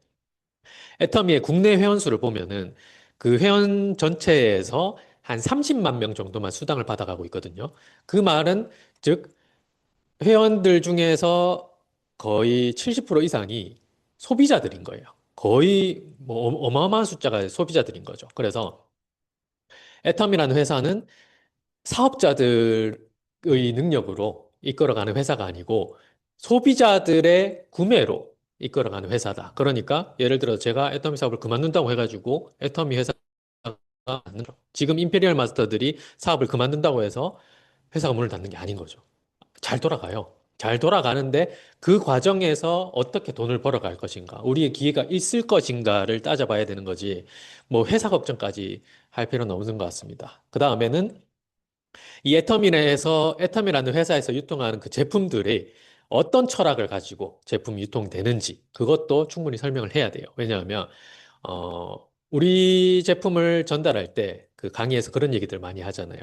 Speaker 1: 애터미의 국내 회원수를 보면은 그 회원 전체에서 한 30만 명 정도만 수당을 받아가고 있거든요. 그 말은 즉 회원들 중에서 거의 70% 이상이 소비자들인 거예요. 거의 뭐 어마어마한 숫자가 소비자들인 거죠. 그래서 애텀이라는 회사는 사업자들의 능력으로 이끌어가는 회사가 아니고 소비자들의 구매로 이끌어가는 회사다. 그러니까 예를 들어 제가 애터미 사업을 그만둔다고 해가지고 애터미 회사가 지금 임페리얼 마스터들이 사업을 그만둔다고 해서 회사가 문을 닫는 게 아닌 거죠. 잘 돌아가요. 잘 돌아가는데 그 과정에서 어떻게 돈을 벌어갈 것인가, 우리의 기회가 있을 것인가를 따져봐야 되는 거지, 뭐 회사 걱정까지 할 필요는 없는 것 같습니다. 그 다음에는 이 애터미라는 회사에서 유통하는 그 제품들이 어떤 철학을 가지고 제품이 유통되는지 그것도 충분히 설명을 해야 돼요. 왜냐하면 우리 제품을 전달할 때 그 강의에서 그런 얘기들 많이 하잖아요.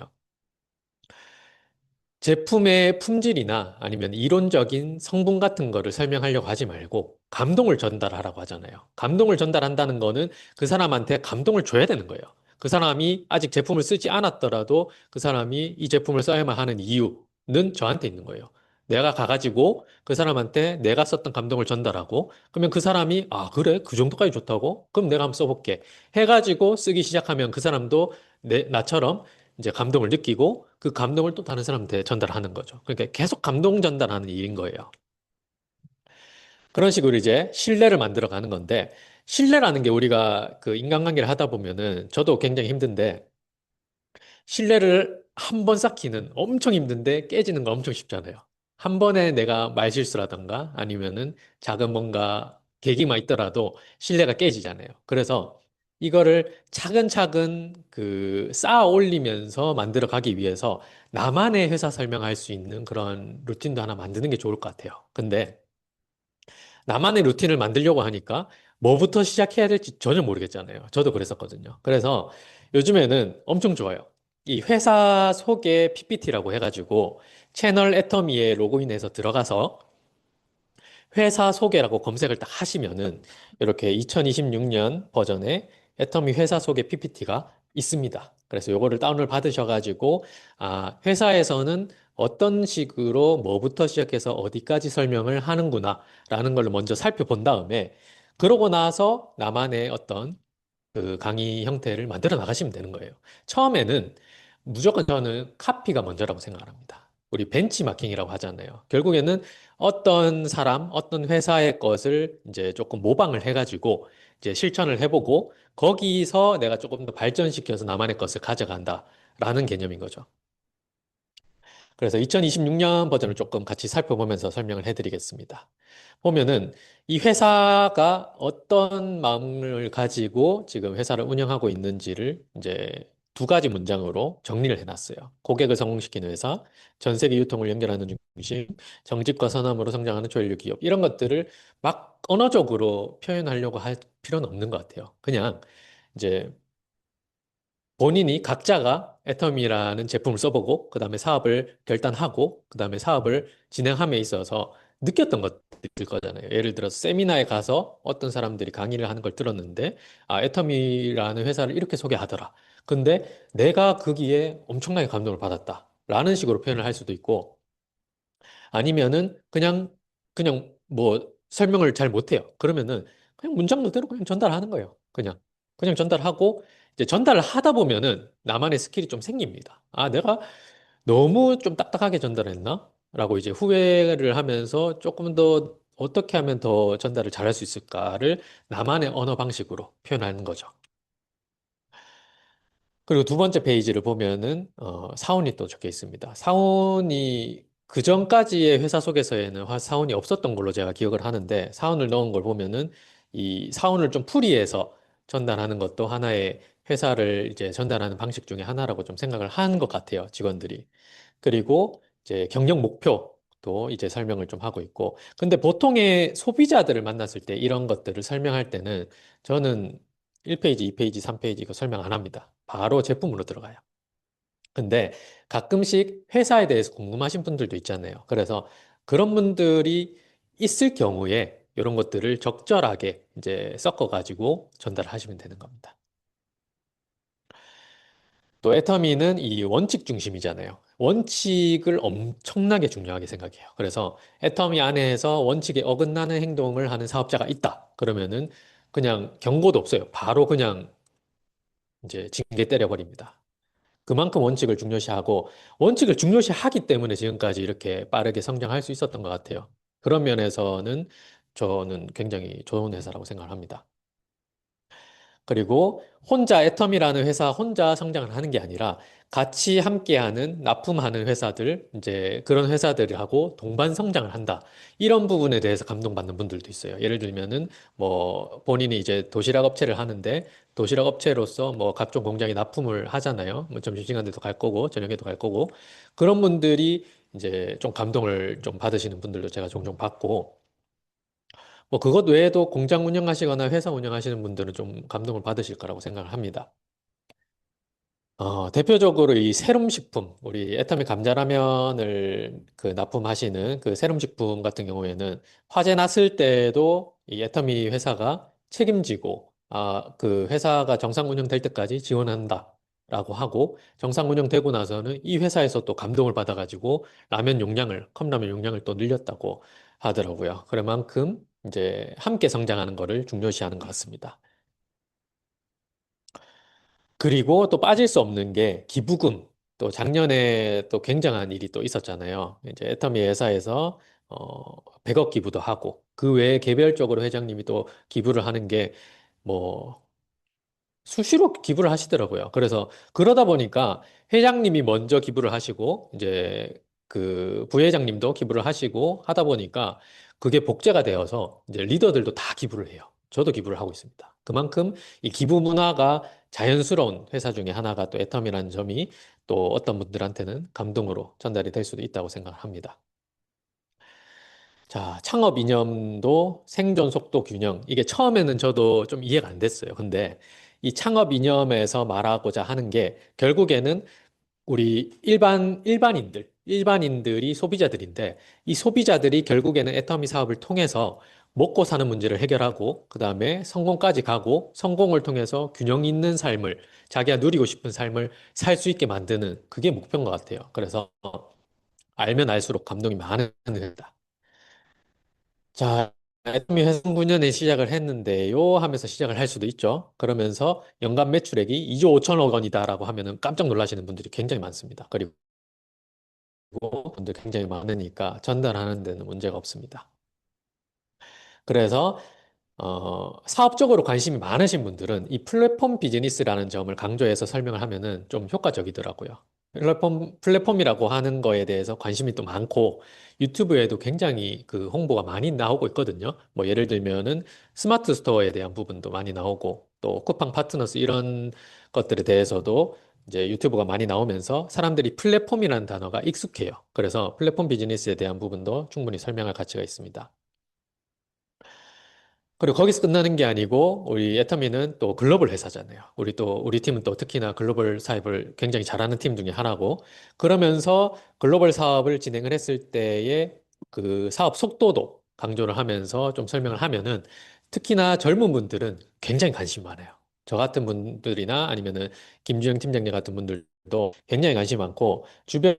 Speaker 1: 제품의 품질이나 아니면 이론적인 성분 같은 거를 설명하려고 하지 말고 감동을 전달하라고 하잖아요. 감동을 전달한다는 거는 그 사람한테 감동을 줘야 되는 거예요. 그 사람이 아직 제품을 쓰지 않았더라도 그 사람이 이 제품을 써야만 하는 이유는 저한테 있는 거예요. 내가 가가지고 그 사람한테 내가 썼던 감동을 전달하고, 그러면 그 사람이 아, 그래? 그 정도까지 좋다고? 그럼 내가 한번 써볼게. 해가지고 쓰기 시작하면 그 사람도 나처럼 이제 감동을 느끼고 그 감동을 또 다른 사람한테 전달하는 거죠. 그러니까 계속 감동 전달하는 일인 거예요. 그런 식으로 이제 신뢰를 만들어 가는 건데, 신뢰라는 게 우리가 그 인간관계를 하다 보면은 저도 굉장히 힘든데, 신뢰를 한 번 쌓기는 엄청 힘든데 깨지는 거 엄청 쉽잖아요. 한 번에 내가 말실수라던가 아니면은 작은 뭔가 계기만 있더라도 신뢰가 깨지잖아요. 그래서 이거를 차근차근 그 쌓아 올리면서 만들어 가기 위해서 나만의 회사 설명할 수 있는 그런 루틴도 하나 만드는 게 좋을 것 같아요. 근데 나만의 루틴을 만들려고 하니까 뭐부터 시작해야 될지 전혀 모르겠잖아요. 저도 그랬었거든요. 그래서 요즘에는 엄청 좋아요. 이 회사 소개 PPT라고 해가지고 채널 애터미에 로그인해서 들어가서 회사 소개라고 검색을 딱 하시면은 이렇게 2026년 버전의 애터미 회사 소개 PPT가 있습니다. 그래서 요거를 다운을 받으셔가지고, 아, 회사에서는 어떤 식으로 뭐부터 시작해서 어디까지 설명을 하는구나 라는 걸 먼저 살펴본 다음에, 그러고 나서 나만의 어떤 그 강의 형태를 만들어 나가시면 되는 거예요. 처음에는 무조건 저는 카피가 먼저라고 생각을 합니다. 우리 벤치마킹이라고 하잖아요. 결국에는 어떤 사람, 어떤 회사의 것을 이제 조금 모방을 해가지고 이제 실천을 해보고 거기서 내가 조금 더 발전시켜서 나만의 것을 가져간다라는 개념인 거죠. 그래서 2026년 버전을 조금 같이 살펴보면서 설명을 해드리겠습니다. 보면은 이 회사가 어떤 마음을 가지고 지금 회사를 운영하고 있는지를 이제 두 가지 문장으로 정리를 해놨어요. 고객을 성공시키는 회사, 전 세계 유통을 연결하는 중심, 정직과 선함으로 성장하는 조엘류 기업. 이런 것들을 막 언어적으로 표현하려고 할 필요는 없는 것 같아요. 그냥 이제 본인이 각자가 애텀이라는 제품을 써보고, 그 다음에 사업을 결단하고, 그 다음에 사업을 진행함에 있어서 느꼈던 것들일 거잖아요. 예를 들어서 세미나에 가서 어떤 사람들이 강의를 하는 걸 들었는데, 아, 애텀이라는 회사를 이렇게 소개하더라. 근데 내가 거기에 엄청나게 감동을 받았다. 라는 식으로 표현을 할 수도 있고, 아니면은 그냥 뭐 설명을 잘 못해요. 그러면은 그냥 문장 그대로 그냥 전달하는 거예요. 그냥 전달하고 이제 전달을 하다 보면은 나만의 스킬이 좀 생깁니다. 아, 내가 너무 좀 딱딱하게 전달했나? 라고 이제 후회를 하면서 조금 더 어떻게 하면 더 전달을 잘할 수 있을까를 나만의 언어 방식으로 표현하는 거죠. 그리고 두 번째 페이지를 보면은 사원이 또 적혀 있습니다. 사원이 그 전까지의 회사 속에서에는 사원이 없었던 걸로 제가 기억을 하는데 사원을 넣은 걸 보면은 이 사원을 좀 풀이해서 전달하는 것도 하나의 회사를 이제 전달하는 방식 중에 하나라고 좀 생각을 한 것 같아요, 직원들이. 그리고 이제 경영 목표도 이제 설명을 좀 하고 있고. 근데 보통의 소비자들을 만났을 때 이런 것들을 설명할 때는 저는 1페이지, 2페이지, 3페이지 이거 설명 안 합니다. 바로 제품으로 들어가요. 근데 가끔씩 회사에 대해서 궁금하신 분들도 있잖아요. 그래서 그런 분들이 있을 경우에 이런 것들을 적절하게 이제 섞어가지고 전달하시면 되는 겁니다. 또 애터미는 이 원칙 중심이잖아요. 원칙을 엄청나게 중요하게 생각해요. 그래서 애터미 안에서 원칙에 어긋나는 행동을 하는 사업자가 있다. 그러면은 그냥 경고도 없어요. 바로 그냥 이제 징계 때려버립니다. 그만큼 원칙을 중요시하고 원칙을 중요시하기 때문에 지금까지 이렇게 빠르게 성장할 수 있었던 것 같아요. 그런 면에서는 저는 굉장히 좋은 회사라고 생각을 합니다. 그리고 혼자 애텀이라는 회사 혼자 성장을 하는 게 아니라 같이 함께하는 납품하는 회사들, 이제 그런 회사들하고 동반 성장을 한다. 이런 부분에 대해서 감동받는 분들도 있어요. 예를 들면은 뭐 본인이 이제 도시락 업체를 하는데 도시락 업체로서 뭐 각종 공장에 납품을 하잖아요. 뭐 점심시간에도 갈 거고 저녁에도 갈 거고 그런 분들이 이제 좀 감동을 좀 받으시는 분들도 제가 종종 봤고 뭐 그것 외에도 공장 운영하시거나 회사 운영하시는 분들은 좀 감동을 받으실 거라고 생각을 합니다. 대표적으로 이 세rum식품, 우리 애터미 감자라면을 그 납품하시는 그 세rum식품 같은 경우에는 화재 났을 때도 이 애터미 회사가 책임지고, 그 회사가 정상 운영될 때까지 지원한다라고 하고, 정상 운영되고 나서는 이 회사에서 또 감동을 받아가지고 컵라면 용량을 또 늘렸다고 하더라고요. 그만큼 이제 함께 성장하는 거를 중요시하는 것 같습니다. 그리고 또 빠질 수 없는 게 기부금. 또 작년에 또 굉장한 일이 또 있었잖아요. 이제 애터미 회사에서 100억 기부도 하고 그 외에 개별적으로 회장님이 또 기부를 하는 게 뭐 수시로 기부를 하시더라고요. 그래서 그러다 보니까 회장님이 먼저 기부를 하시고 이제 그 부회장님도 기부를 하시고 하다 보니까 그게 복제가 되어서 이제 리더들도 다 기부를 해요. 저도 기부를 하고 있습니다. 그만큼 이 기부 문화가 자연스러운 회사 중에 하나가 또 애텀이라는 점이 또 어떤 분들한테는 감동으로 전달이 될 수도 있다고 생각을 합니다. 자, 창업 이념도 생존 속도 균형. 이게 처음에는 저도 좀 이해가 안 됐어요. 근데 이 창업 이념에서 말하고자 하는 게 결국에는 우리 일반인들이 소비자들인데 이 소비자들이 결국에는 애터미 사업을 통해서 먹고 사는 문제를 해결하고 그다음에 성공까지 가고 성공을 통해서 균형 있는 삶을 자기가 누리고 싶은 삶을 살 수 있게 만드는 그게 목표인 것 같아요. 그래서 알면 알수록 감동이 많은 회사다. 자, 애터미 회사 9년에 시작을 했는데요 하면서 시작을 할 수도 있죠. 그러면서 연간 매출액이 2조 5천억 원이다라고 하면은 깜짝 놀라시는 분들이 굉장히 많습니다. 그리고 분들 굉장히 많으니까 전달하는 데는 문제가 없습니다. 그래서 사업적으로 관심이 많으신 분들은 이 플랫폼 비즈니스라는 점을 강조해서 설명을 하면은 좀 효과적이더라고요. 플랫폼이라고 하는 거에 대해서 관심이 또 많고 유튜브에도 굉장히 그 홍보가 많이 나오고 있거든요. 뭐 예를 들면은 스마트 스토어에 대한 부분도 많이 나오고 또 쿠팡 파트너스 이런 것들에 대해서도 이제 유튜브가 많이 나오면서 사람들이 플랫폼이라는 단어가 익숙해요. 그래서 플랫폼 비즈니스에 대한 부분도 충분히 설명할 가치가 있습니다. 그리고 거기서 끝나는 게 아니고 우리 애터미는 또 글로벌 회사잖아요. 우리 팀은 또 특히나 글로벌 사업을 굉장히 잘하는 팀 중에 하나고 그러면서 글로벌 사업을 진행을 했을 때의 그 사업 속도도 강조를 하면서 좀 설명을 하면은 특히나 젊은 분들은 굉장히 관심이 많아요. 저 같은 분들이나 아니면은 김주영 팀장님 같은 분들도 굉장히 관심이 많고 주변에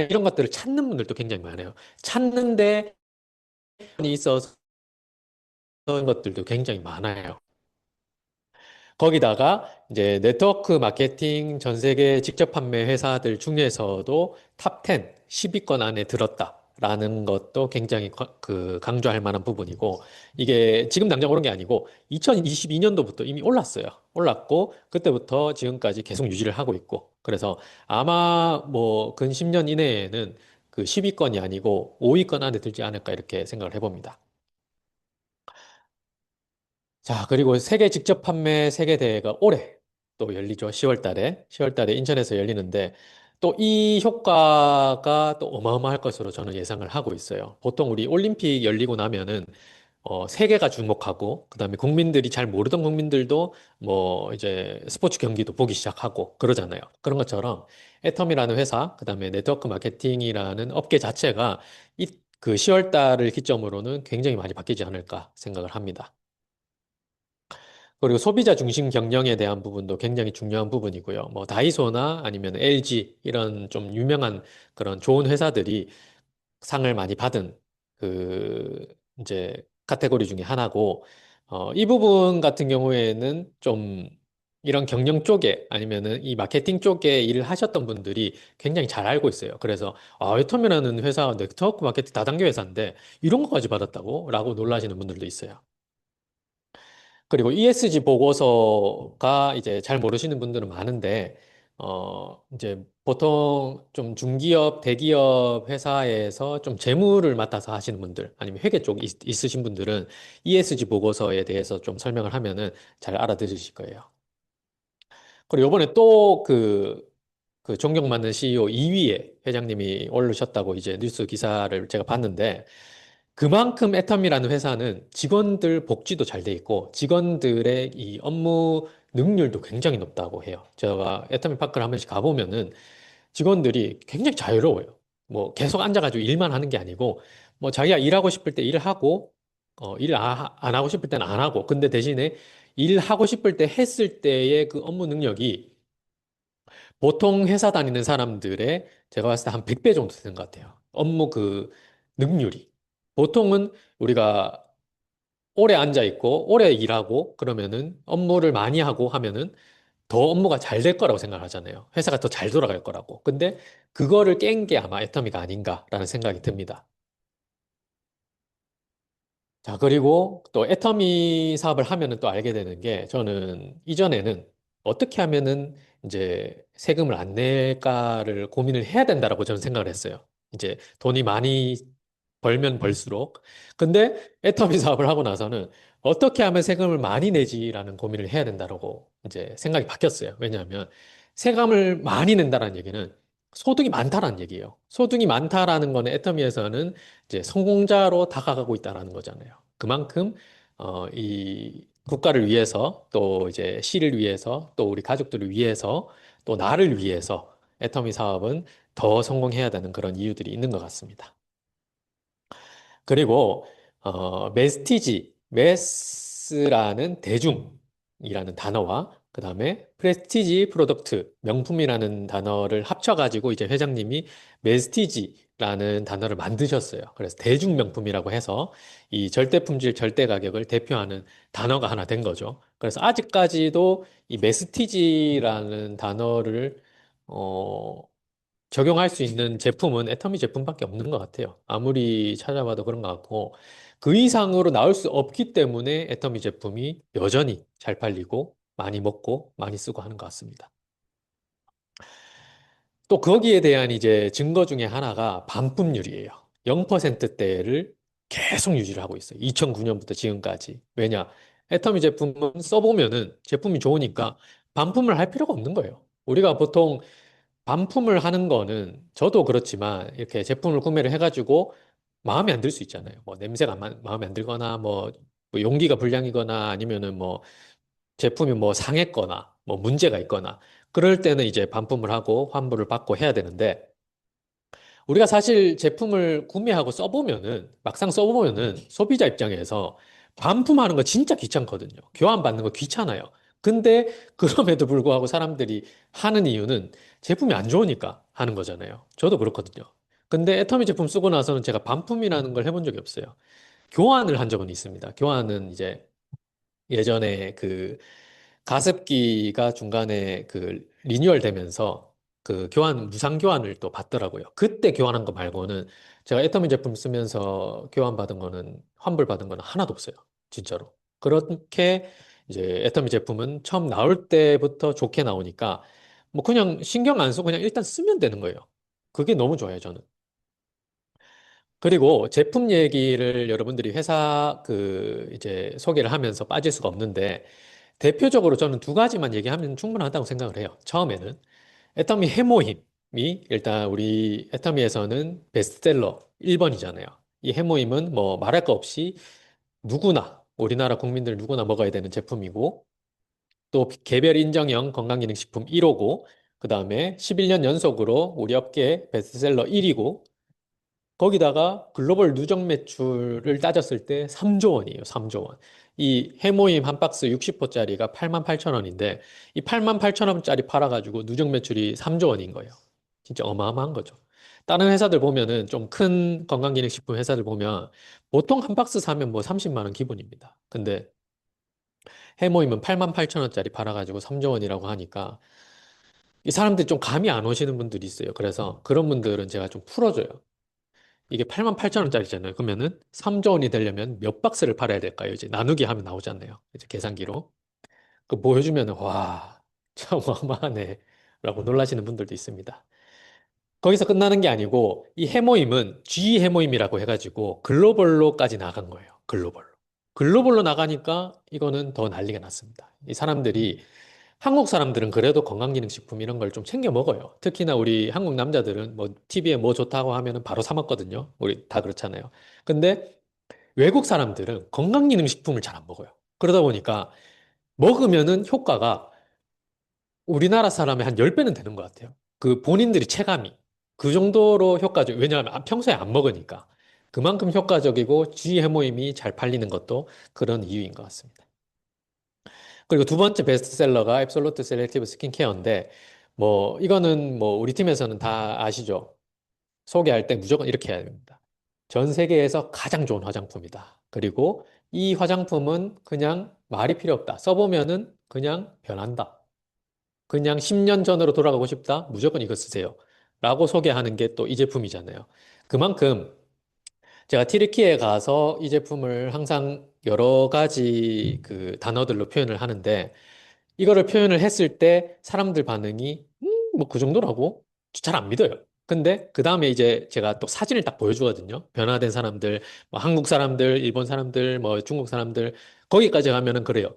Speaker 1: 이런 것들을 찾는 분들도 굉장히 많아요. 찾는데 있어서 그런 것들도 굉장히 많아요. 거기다가 이제 네트워크 마케팅 전 세계 직접 판매 회사들 중에서도 탑 10, 10위권 안에 들었다라는 것도 굉장히 강조할 만한 부분이고 이게 지금 당장 오른 게 아니고 2022년도부터 이미 올랐어요. 올랐고 그때부터 지금까지 계속 유지를 하고 있고 그래서 아마 뭐 근 10년 이내에는 그 10위권이 아니고 5위권 안에 들지 않을까 이렇게 생각을 해봅니다. 자, 그리고 세계 직접 판매 세계대회가 올해 또 열리죠. 10월 달에. 10월 달에 인천에서 열리는데 또 이 효과가 또 어마어마할 것으로 저는 예상을 하고 있어요. 보통 우리 올림픽 열리고 나면은 세계가 주목하고 그다음에 국민들이 잘 모르던 국민들도 뭐 이제 스포츠 경기도 보기 시작하고 그러잖아요. 그런 것처럼 애텀이라는 회사, 그다음에 네트워크 마케팅이라는 업계 자체가 그 10월 달을 기점으로는 굉장히 많이 바뀌지 않을까 생각을 합니다. 그리고 소비자 중심 경영에 대한 부분도 굉장히 중요한 부분이고요. 뭐 다이소나 아니면 LG 이런 좀 유명한 그런 좋은 회사들이 상을 많이 받은 그 이제 카테고리 중에 하나고 이 부분 같은 경우에는 좀 이런 경영 쪽에 아니면은 이 마케팅 쪽에 일을 하셨던 분들이 굉장히 잘 알고 있어요. 그래서 웨터미라는 회사 네트워크 마케팅 다단계 회사인데 이런 거까지 받았다고? 라고 놀라시는 분들도 있어요. 그리고 ESG 보고서가 이제 잘 모르시는 분들은 많은데, 이제 보통 좀 중기업, 대기업 회사에서 좀 재무를 맡아서 하시는 분들, 아니면 회계 쪽에 있으신 분들은 ESG 보고서에 대해서 좀 설명을 하면은 잘 알아들으실 거예요. 그리고 요번에 또 그 존경받는 CEO 2위에 회장님이 오르셨다고 이제 뉴스 기사를 제가 봤는데, 그만큼 애텀이라는 회사는 직원들 복지도 잘 돼 있고 직원들의 이 업무 능률도 굉장히 높다고 해요. 제가 애터미 파크를 한 번씩 가보면은 직원들이 굉장히 자유로워요. 뭐 계속 앉아가지고 일만 하는 게 아니고 뭐 자기가 일하고 싶을 때 일하고 안 하고 싶을 때는 안 하고 근데 대신에 일하고 싶을 때 했을 때의 그 업무 능력이 보통 회사 다니는 사람들의 제가 봤을 때 한 100배 정도 되는 것 같아요. 업무 그 능률이. 보통은 우리가 오래 앉아 있고 오래 일하고 그러면은 업무를 많이 하고 하면은 더 업무가 잘 될 거라고 생각하잖아요. 회사가 더 잘 돌아갈 거라고. 근데 그거를 깬 게 아마 애터미가 아닌가라는 생각이 듭니다. 자, 그리고 또 애터미 사업을 하면은 또 알게 되는 게 저는 이전에는 어떻게 하면은 이제 세금을 안 낼까를 고민을 해야 된다라고 저는 생각을 했어요. 이제 돈이 많이 벌면 벌수록. 근데 애터미 사업을 하고 나서는 어떻게 하면 세금을 많이 내지라는 고민을 해야 된다라고 이제 생각이 바뀌었어요. 왜냐하면 세금을 많이 낸다는 얘기는 소득이 많다라는 얘기예요. 소득이 많다라는 거는 애터미에서는 이제 성공자로 다가가고 있다라는 거잖아요. 그만큼 이 국가를 위해서 또 이제 시를 위해서 또 우리 가족들을 위해서 또 나를 위해서 애터미 사업은 더 성공해야 되는 그런 이유들이 있는 것 같습니다. 그리고 메스티지, 메스라는 대중이라는 단어와 그 다음에 프레스티지 프로덕트, 명품이라는 단어를 합쳐가지고 이제 회장님이 메스티지라는 단어를 만드셨어요. 그래서 대중명품이라고 해서 이 절대품질, 절대가격을 대표하는 단어가 하나 된 거죠. 그래서 아직까지도 이 메스티지라는 단어를 적용할 수 있는 제품은 애터미 제품밖에 없는 것 같아요. 아무리 찾아봐도 그런 것 같고, 그 이상으로 나올 수 없기 때문에 애터미 제품이 여전히 잘 팔리고, 많이 먹고, 많이 쓰고 하는 것 같습니다. 또 거기에 대한 이제 증거 중에 하나가 반품률이에요. 0%대를 계속 유지를 하고 있어요. 2009년부터 지금까지. 왜냐? 애터미 제품은 써보면은 제품이 좋으니까 반품을 할 필요가 없는 거예요. 우리가 보통 반품을 하는 거는 저도 그렇지만 이렇게 제품을 구매를 해가지고 마음에 안 들 수 있잖아요. 뭐 냄새가 마음에 안 들거나 뭐 용기가 불량이거나 아니면은 뭐 제품이 뭐 상했거나 뭐 문제가 있거나 그럴 때는 이제 반품을 하고 환불을 받고 해야 되는데 우리가 사실 제품을 구매하고 써보면은 막상 써보면은 소비자 입장에서 반품하는 거 진짜 귀찮거든요. 교환받는 거 귀찮아요. 근데 그럼에도 불구하고 사람들이 하는 이유는 제품이 안 좋으니까 하는 거잖아요. 저도 그렇거든요. 근데 애터미 제품 쓰고 나서는 제가 반품이라는 걸 해본 적이 없어요. 교환을 한 적은 있습니다. 교환은 이제 예전에 그 가습기가 중간에 그 리뉴얼 되면서 그 무상 교환을 또 받더라고요. 그때 교환한 거 말고는 제가 애터미 제품 쓰면서 교환받은 거는, 환불받은 거는 하나도 없어요. 진짜로. 그렇게 이제 애터미 제품은 처음 나올 때부터 좋게 나오니까 뭐 그냥 신경 안 쓰고 그냥 일단 쓰면 되는 거예요. 그게 너무 좋아요, 저는. 그리고 제품 얘기를 여러분들이 회사 그 이제 소개를 하면서 빠질 수가 없는데 대표적으로 저는 두 가지만 얘기하면 충분하다고 생각을 해요. 처음에는 애터미 해모힘이 일단 우리 애터미에서는 베스트셀러 1번이잖아요. 이 해모힘은 뭐 말할 거 없이 누구나 우리나라 국민들 누구나 먹어야 되는 제품이고 또 개별 인정형 건강기능식품 1호고 그 다음에 11년 연속으로 우리 업계 베스트셀러 1위고 거기다가 글로벌 누적 매출을 따졌을 때 3조 원이에요. 3조 원. 이 해모임 한 박스 60호짜리가 88,000원인데 이 88,000원짜리 팔아가지고 누적 매출이 3조 원인 거예요. 진짜 어마어마한 거죠. 다른 회사들 보면은 좀 큰 건강기능식품 회사들 보면 보통 한 박스 사면 뭐 30만 원 기본입니다. 근데 해모임은 88,000원짜리 팔아가지고 3조 원이라고 하니까 이 사람들이 좀 감이 안 오시는 분들이 있어요. 그래서 그런 분들은 제가 좀 풀어줘요. 이게 88,000원짜리잖아요. 그러면은 3조 원이 되려면 몇 박스를 팔아야 될까요? 이제 나누기 하면 나오잖아요. 이제 계산기로. 그 보여주면 와, 참 어마어마하네. 라고 놀라시는 분들도 있습니다. 거기서 끝나는 게 아니고 이 해모임은 G 해모임이라고 해가지고 글로벌로까지 나간 거예요. 글로벌로. 글로벌로 나가니까 이거는 더 난리가 났습니다. 이 사람들이 한국 사람들은 그래도 건강기능식품 이런 걸 좀 챙겨 먹어요. 특히나 우리 한국 남자들은 뭐 TV에 뭐 좋다고 하면은 바로 사 먹거든요. 우리 다 그렇잖아요. 근데 외국 사람들은 건강기능식품을 잘 안 먹어요. 그러다 보니까 먹으면은 효과가 우리나라 사람의 한 10배는 되는 것 같아요. 그 본인들이 체감이. 그 정도로 효과적, 왜냐하면 평소에 안 먹으니까. 그만큼 효과적이고 G 해모임이 잘 팔리는 것도 그런 이유인 것 같습니다. 그리고 두 번째 베스트셀러가 앱솔루트 셀렉티브 스킨케어인데 뭐 이거는 뭐 우리 팀에서는 다 아시죠? 소개할 때 무조건 이렇게 해야 됩니다. 전 세계에서 가장 좋은 화장품이다. 그리고 이 화장품은 그냥 말이 필요 없다. 써보면은 그냥 변한다. 그냥 10년 전으로 돌아가고 싶다. 무조건 이거 쓰세요. 라고 소개하는 게 또 이 제품이잖아요. 그만큼 제가 튀르키예에 가서 이 제품을 항상 여러 가지 그 단어들로 표현을 하는데 이거를 표현을 했을 때 사람들 반응이 뭐 그 정도라고? 잘 안 믿어요. 근데 그 다음에 이제 제가 또 사진을 딱 보여주거든요. 변화된 사람들, 뭐 한국 사람들, 일본 사람들, 뭐 중국 사람들 거기까지 가면은 그래요.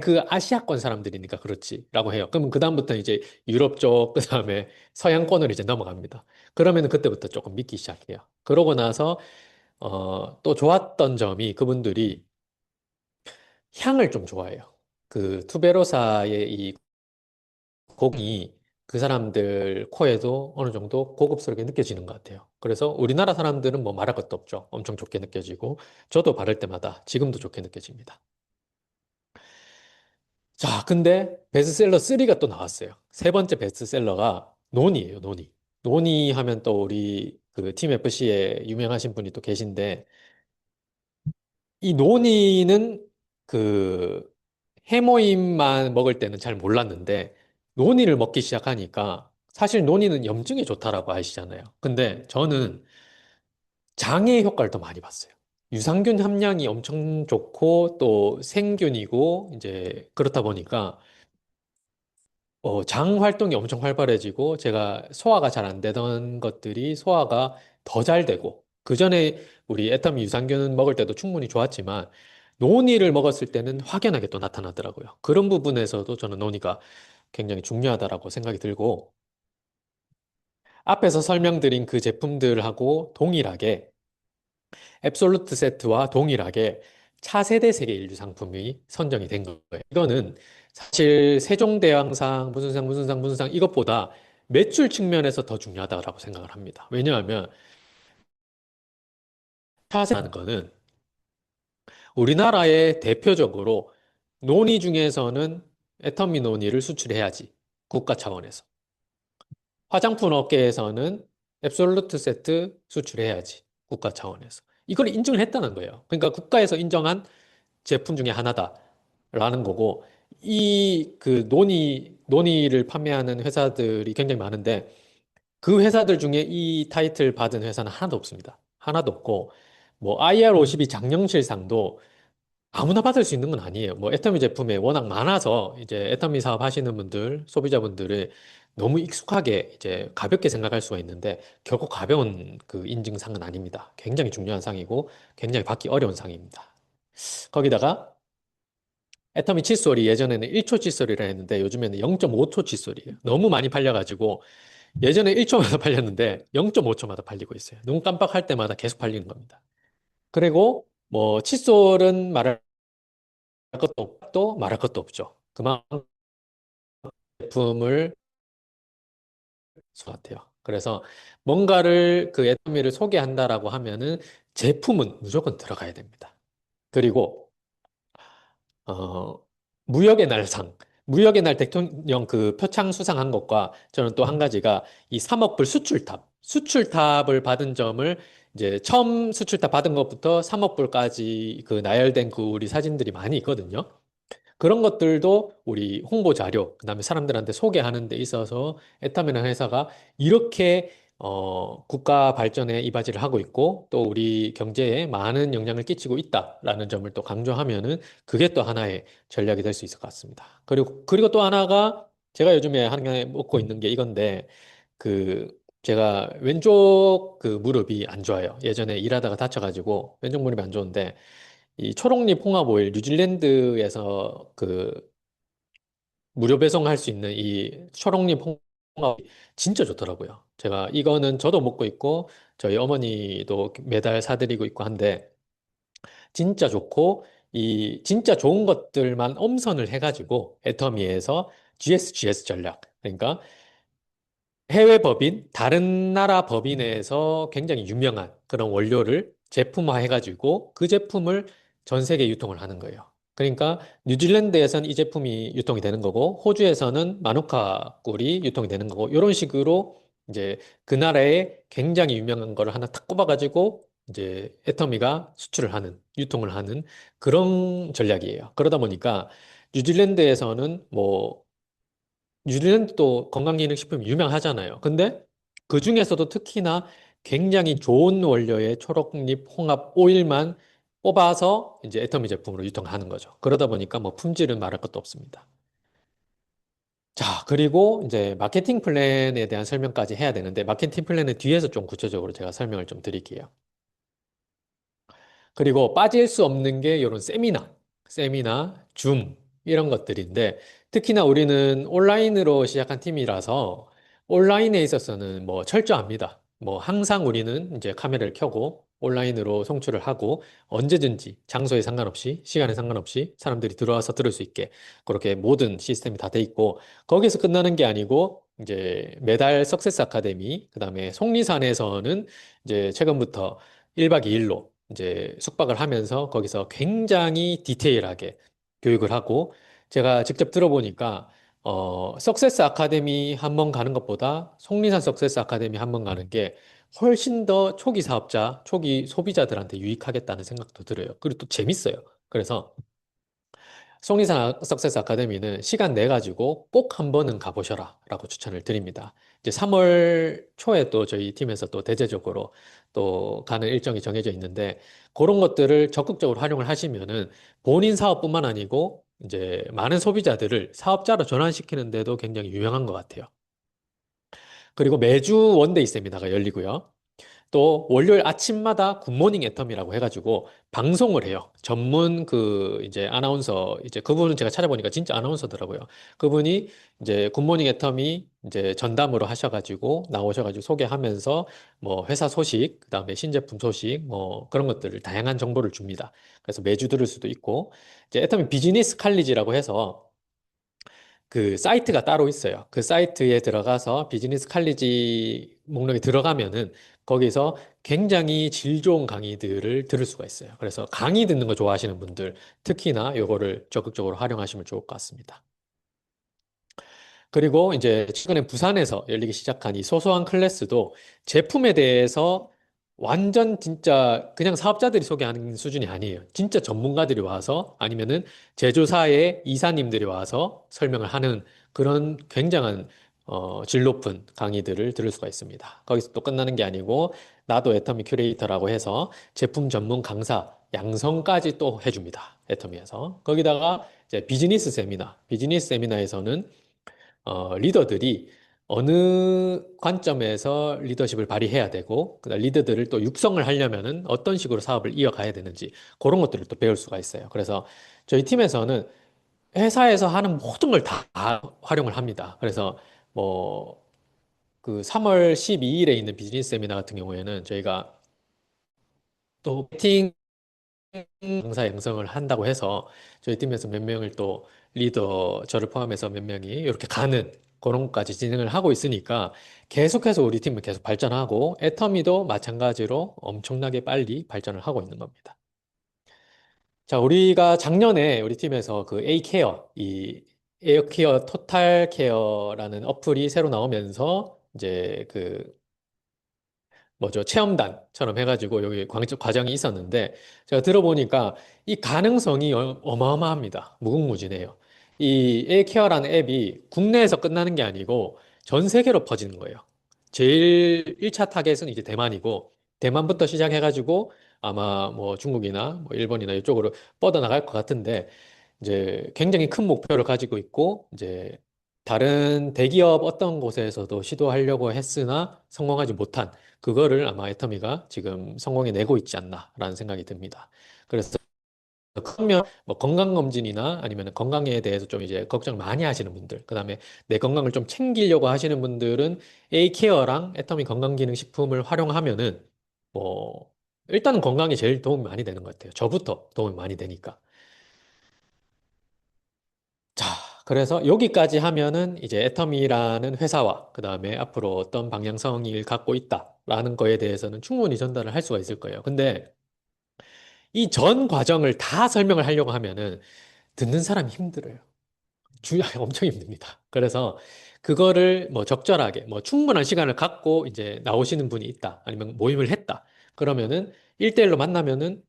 Speaker 1: 그 아시아권 사람들이니까 그렇지 라고 해요. 그러면 그다음부터 이제 유럽 쪽, 그다음에 서양권으로 이제 넘어갑니다. 그러면은 그때부터 조금 믿기 시작해요. 그러고 나서 또 좋았던 점이 그분들이 향을 좀 좋아해요. 그 투베로사의 이 곡이 그 사람들 코에도 어느 정도 고급스럽게 느껴지는 것 같아요. 그래서 우리나라 사람들은 뭐 말할 것도 없죠. 엄청 좋게 느껴지고 저도 바를 때마다 지금도 좋게 느껴집니다. 자, 근데 베스트셀러 3가 또 나왔어요. 세 번째 베스트셀러가 논이에요, 논이. 논이 하면 또 우리 그 팀 FC에 유명하신 분이 또 계신데, 이 논이는 그 해모임만 먹을 때는 잘 몰랐는데, 논이를 먹기 시작하니까 사실 논이는 염증에 좋다라고 아시잖아요. 근데 저는 장애 효과를 더 많이 봤어요. 유산균 함량이 엄청 좋고 또 생균이고 이제 그렇다 보니까 장 활동이 엄청 활발해지고 제가 소화가 잘 안 되던 것들이 소화가 더 잘 되고 그전에 우리 애터미 유산균 먹을 때도 충분히 좋았지만 노니를 먹었을 때는 확연하게 또 나타나더라고요. 그런 부분에서도 저는 노니가 굉장히 중요하다라고 생각이 들고 앞에서 설명드린 그 제품들하고 동일하게 앱솔루트 세트와 동일하게 차세대 세계 인류 상품이 선정이 된 거예요. 이거는 사실 세종대왕상, 무슨 상, 무슨 상, 무슨 상 이것보다 매출 측면에서 더 중요하다고 생각을 합니다. 왜냐하면 차세라는 거는 우리나라의 대표적으로 논의 중에서는 애터미 논의를 수출해야지. 국가 차원에서. 화장품 업계에서는 앱솔루트 세트 수출해야지. 국가 차원에서. 이걸 인정을 했다는 거예요. 그러니까 국가에서 인정한 제품 중에 하나다라는 거고, 이 그 논의를 판매하는 회사들이 굉장히 많은데, 그 회사들 중에 이 타이틀 받은 회사는 하나도 없습니다. 하나도 없고, 뭐 IR52 장영실상도 아무나 받을 수 있는 건 아니에요. 뭐 애터미 제품에 워낙 많아서 이제 애터미 사업 하시는 분들, 소비자분들을 너무 익숙하게 이제 가볍게 생각할 수가 있는데 결코 가벼운 그 인증상은 아닙니다. 굉장히 중요한 상이고 굉장히 받기 어려운 상입니다. 거기다가 애터미 칫솔이 예전에는 1초 칫솔이라 했는데 요즘에는 0.5초 칫솔이에요. 너무 많이 팔려가지고 예전에 1초마다 팔렸는데 0.5초마다 팔리고 있어요. 눈 깜빡할 때마다 계속 팔리는 겁니다. 그리고 뭐 칫솔은 말할 것도 없고 말할 것도 없죠. 그만큼 제품을 같아요. 그래서 뭔가를 그 애터미를 소개한다라고 하면은 제품은 무조건 들어가야 됩니다. 그리고 어, 무역의 날상, 무역의 날 대통령 그 표창 수상한 것과 저는 또 한 가지가 이 3억 불 수출탑을 받은 점을 이제 처음 수출탑 받은 것부터 3억 불까지 그 나열된 그 우리 사진들이 많이 있거든요. 그런 것들도 우리 홍보 자료, 그다음에 사람들한테 소개하는 데 있어서 애터미라는 회사가 이렇게 국가 발전에 이바지를 하고 있고 또 우리 경제에 많은 영향을 끼치고 있다라는 점을 또 강조하면은 그게 또 하나의 전략이 될 수 있을 것 같습니다. 그리고 또 하나가 제가 요즘에 하나 먹고 있는 게 이건데 그 제가 왼쪽 그 무릎이 안 좋아요. 예전에 일하다가 다쳐가지고 왼쪽 무릎이 안 좋은데 이 초록잎 홍합 오일 뉴질랜드에서 그 무료 배송할 수 있는 이 초록잎 홍합이 진짜 좋더라고요. 제가 이거는 저도 먹고 있고 저희 어머니도 매달 사드리고 있고 한데 진짜 좋고 이 진짜 좋은 것들만 엄선을 해가지고 애터미에서 GS 전략 그러니까 해외 법인, 다른 나라 법인에서 굉장히 유명한 그런 원료를 제품화해가지고 그 제품을 전 세계 유통을 하는 거예요. 그러니까 뉴질랜드에서는 이 제품이 유통이 되는 거고 호주에서는 마누카 꿀이 유통이 되는 거고 이런 식으로 이제 그 나라에 굉장히 유명한 거를 하나 탁 꼽아가지고 이제 애터미가 수출을 하는, 유통을 하는 그런 전략이에요. 그러다 보니까 뉴질랜드에서는 뭐 뉴질랜드도 건강기능식품이 유명하잖아요. 근데 그 중에서도 특히나 굉장히 좋은 원료의 초록잎 홍합 오일만 뽑아서 이제 애터미 제품으로 유통하는 거죠. 그러다 보니까 뭐 품질은 말할 것도 없습니다. 자, 그리고 이제 마케팅 플랜에 대한 설명까지 해야 되는데 마케팅 플랜은 뒤에서 좀 구체적으로 제가 설명을 좀 드릴게요. 그리고 빠질 수 없는 게 이런 줌, 이런 것들인데, 특히나 우리는 온라인으로 시작한 팀이라서, 온라인에 있어서는 뭐 철저합니다. 뭐 항상 우리는 이제 카메라를 켜고, 온라인으로 송출을 하고, 언제든지 장소에 상관없이, 시간에 상관없이 사람들이 들어와서 들을 수 있게, 그렇게 모든 시스템이 다 돼 있고, 거기서 끝나는 게 아니고, 이제 매달 석세스 아카데미, 그 다음에 속리산에서는 이제 최근부터 1박 2일로 이제 숙박을 하면서 거기서 굉장히 디테일하게 교육을 하고 제가 직접 들어보니까 석세스 아카데미 한 번 가는 것보다 속리산 석세스 아카데미 한 번 가는 게 훨씬 더 초기 사업자, 초기 소비자들한테 유익하겠다는 생각도 들어요. 그리고 또 재밌어요. 그래서 속리산 석세스 아카데미는 시간 내 가지고 꼭 한 번은 가보셔라 라고 추천을 드립니다. 이제 3월 초에 또 저희 팀에서 또 대대적으로 또 가는 일정이 정해져 있는데 그런 것들을 적극적으로 활용을 하시면은 본인 사업뿐만 아니고 이제 많은 소비자들을 사업자로 전환시키는 데도 굉장히 유용한 것 같아요. 그리고 매주 원데이 세미나가 열리고요. 또 월요일 아침마다 굿모닝 애텀이라고 해가지고 방송을 해요. 전문 그 이제 아나운서 이제 그분은 제가 찾아보니까 진짜 아나운서더라고요. 그분이 이제 굿모닝 애텀이 이제 전담으로 하셔가지고 나오셔가지고 소개하면서 뭐 회사 소식, 그다음에 신제품 소식, 뭐 그런 것들을 다양한 정보를 줍니다. 그래서 매주 들을 수도 있고 이제 애텀이 비즈니스 칼리지라고 해서 그 사이트가 따로 있어요. 그 사이트에 들어가서 비즈니스 칼리지 목록에 들어가면은 거기서 굉장히 질 좋은 강의들을 들을 수가 있어요. 그래서 강의 듣는 거 좋아하시는 분들 특히나 요거를 적극적으로 활용하시면 좋을 것 같습니다. 그리고 이제 최근에 부산에서 열리기 시작한 이 소소한 클래스도 제품에 대해서 완전 진짜 그냥 사업자들이 소개하는 수준이 아니에요. 진짜 전문가들이 와서 아니면은 제조사의 이사님들이 와서 설명을 하는 그런 굉장한 질 높은 강의들을 들을 수가 있습니다. 거기서 또 끝나는 게 아니고 나도 애터미 큐레이터라고 해서 제품 전문 강사 양성까지 또 해줍니다. 애터미에서. 거기다가 이제 비즈니스 세미나에서는 리더들이 어느 관점에서 리더십을 발휘해야 되고, 그다음 리더들을 또 육성을 하려면은 어떤 식으로 사업을 이어가야 되는지, 그런 것들을 또 배울 수가 있어요. 그래서 저희 팀에서는 회사에서 하는 모든 걸 다 활용을 합니다. 그래서 뭐, 그 3월 12일에 있는 비즈니스 세미나 같은 경우에는 저희가 또 미팅 강사 양성을 한다고 해서 저희 팀에서 몇 명을 또 리더 저를 포함해서 몇 명이 이렇게 가는 그런 것까지 진행을 하고 있으니까 계속해서 우리 팀은 계속 발전하고 애터미도 마찬가지로 엄청나게 빨리 발전을 하고 있는 겁니다. 자, 우리가 작년에 우리 팀에서 그 A케어, 이 에어케어 토탈 케어라는 어플이 새로 나오면서 이제 그 뭐죠? 체험단처럼 해가지고 여기 과정이 있었는데 제가 들어보니까 이 가능성이 어마어마합니다. 무궁무진해요. 이 에이케어라는 앱이 국내에서 끝나는 게 아니고 전 세계로 퍼지는 거예요. 제일 1차 타겟은 이제 대만이고 대만부터 시작해가지고 아마 뭐 중국이나 뭐 일본이나 이쪽으로 뻗어나갈 것 같은데 이제 굉장히 큰 목표를 가지고 있고 이제 다른 대기업 어떤 곳에서도 시도하려고 했으나 성공하지 못한 그거를 아마 애터미가 지금 성공해 내고 있지 않나라는 생각이 듭니다. 그래서 그러면 뭐 건강검진이나 아니면 건강에 대해서 좀 이제 걱정 많이 하시는 분들, 그다음에 내 건강을 좀 챙기려고 하시는 분들은 A케어랑 애터미 건강기능식품을 활용하면은 뭐 일단은 건강에 제일 도움이 많이 되는 것 같아요. 저부터 도움이 많이 되니까. 자, 그래서 여기까지 하면은 이제 애터미라는 회사와 그다음에 앞으로 어떤 방향성을 갖고 있다라는 거에 대해서는 충분히 전달을 할 수가 있을 거예요. 근데 이 전 과정을 다 설명을 하려고 하면은 듣는 사람이 힘들어요. 엄청 힘듭니다. 그래서 그거를 뭐 적절하게, 뭐 충분한 시간을 갖고 이제 나오시는 분이 있다. 아니면 모임을 했다. 그러면은 1대1로 만나면은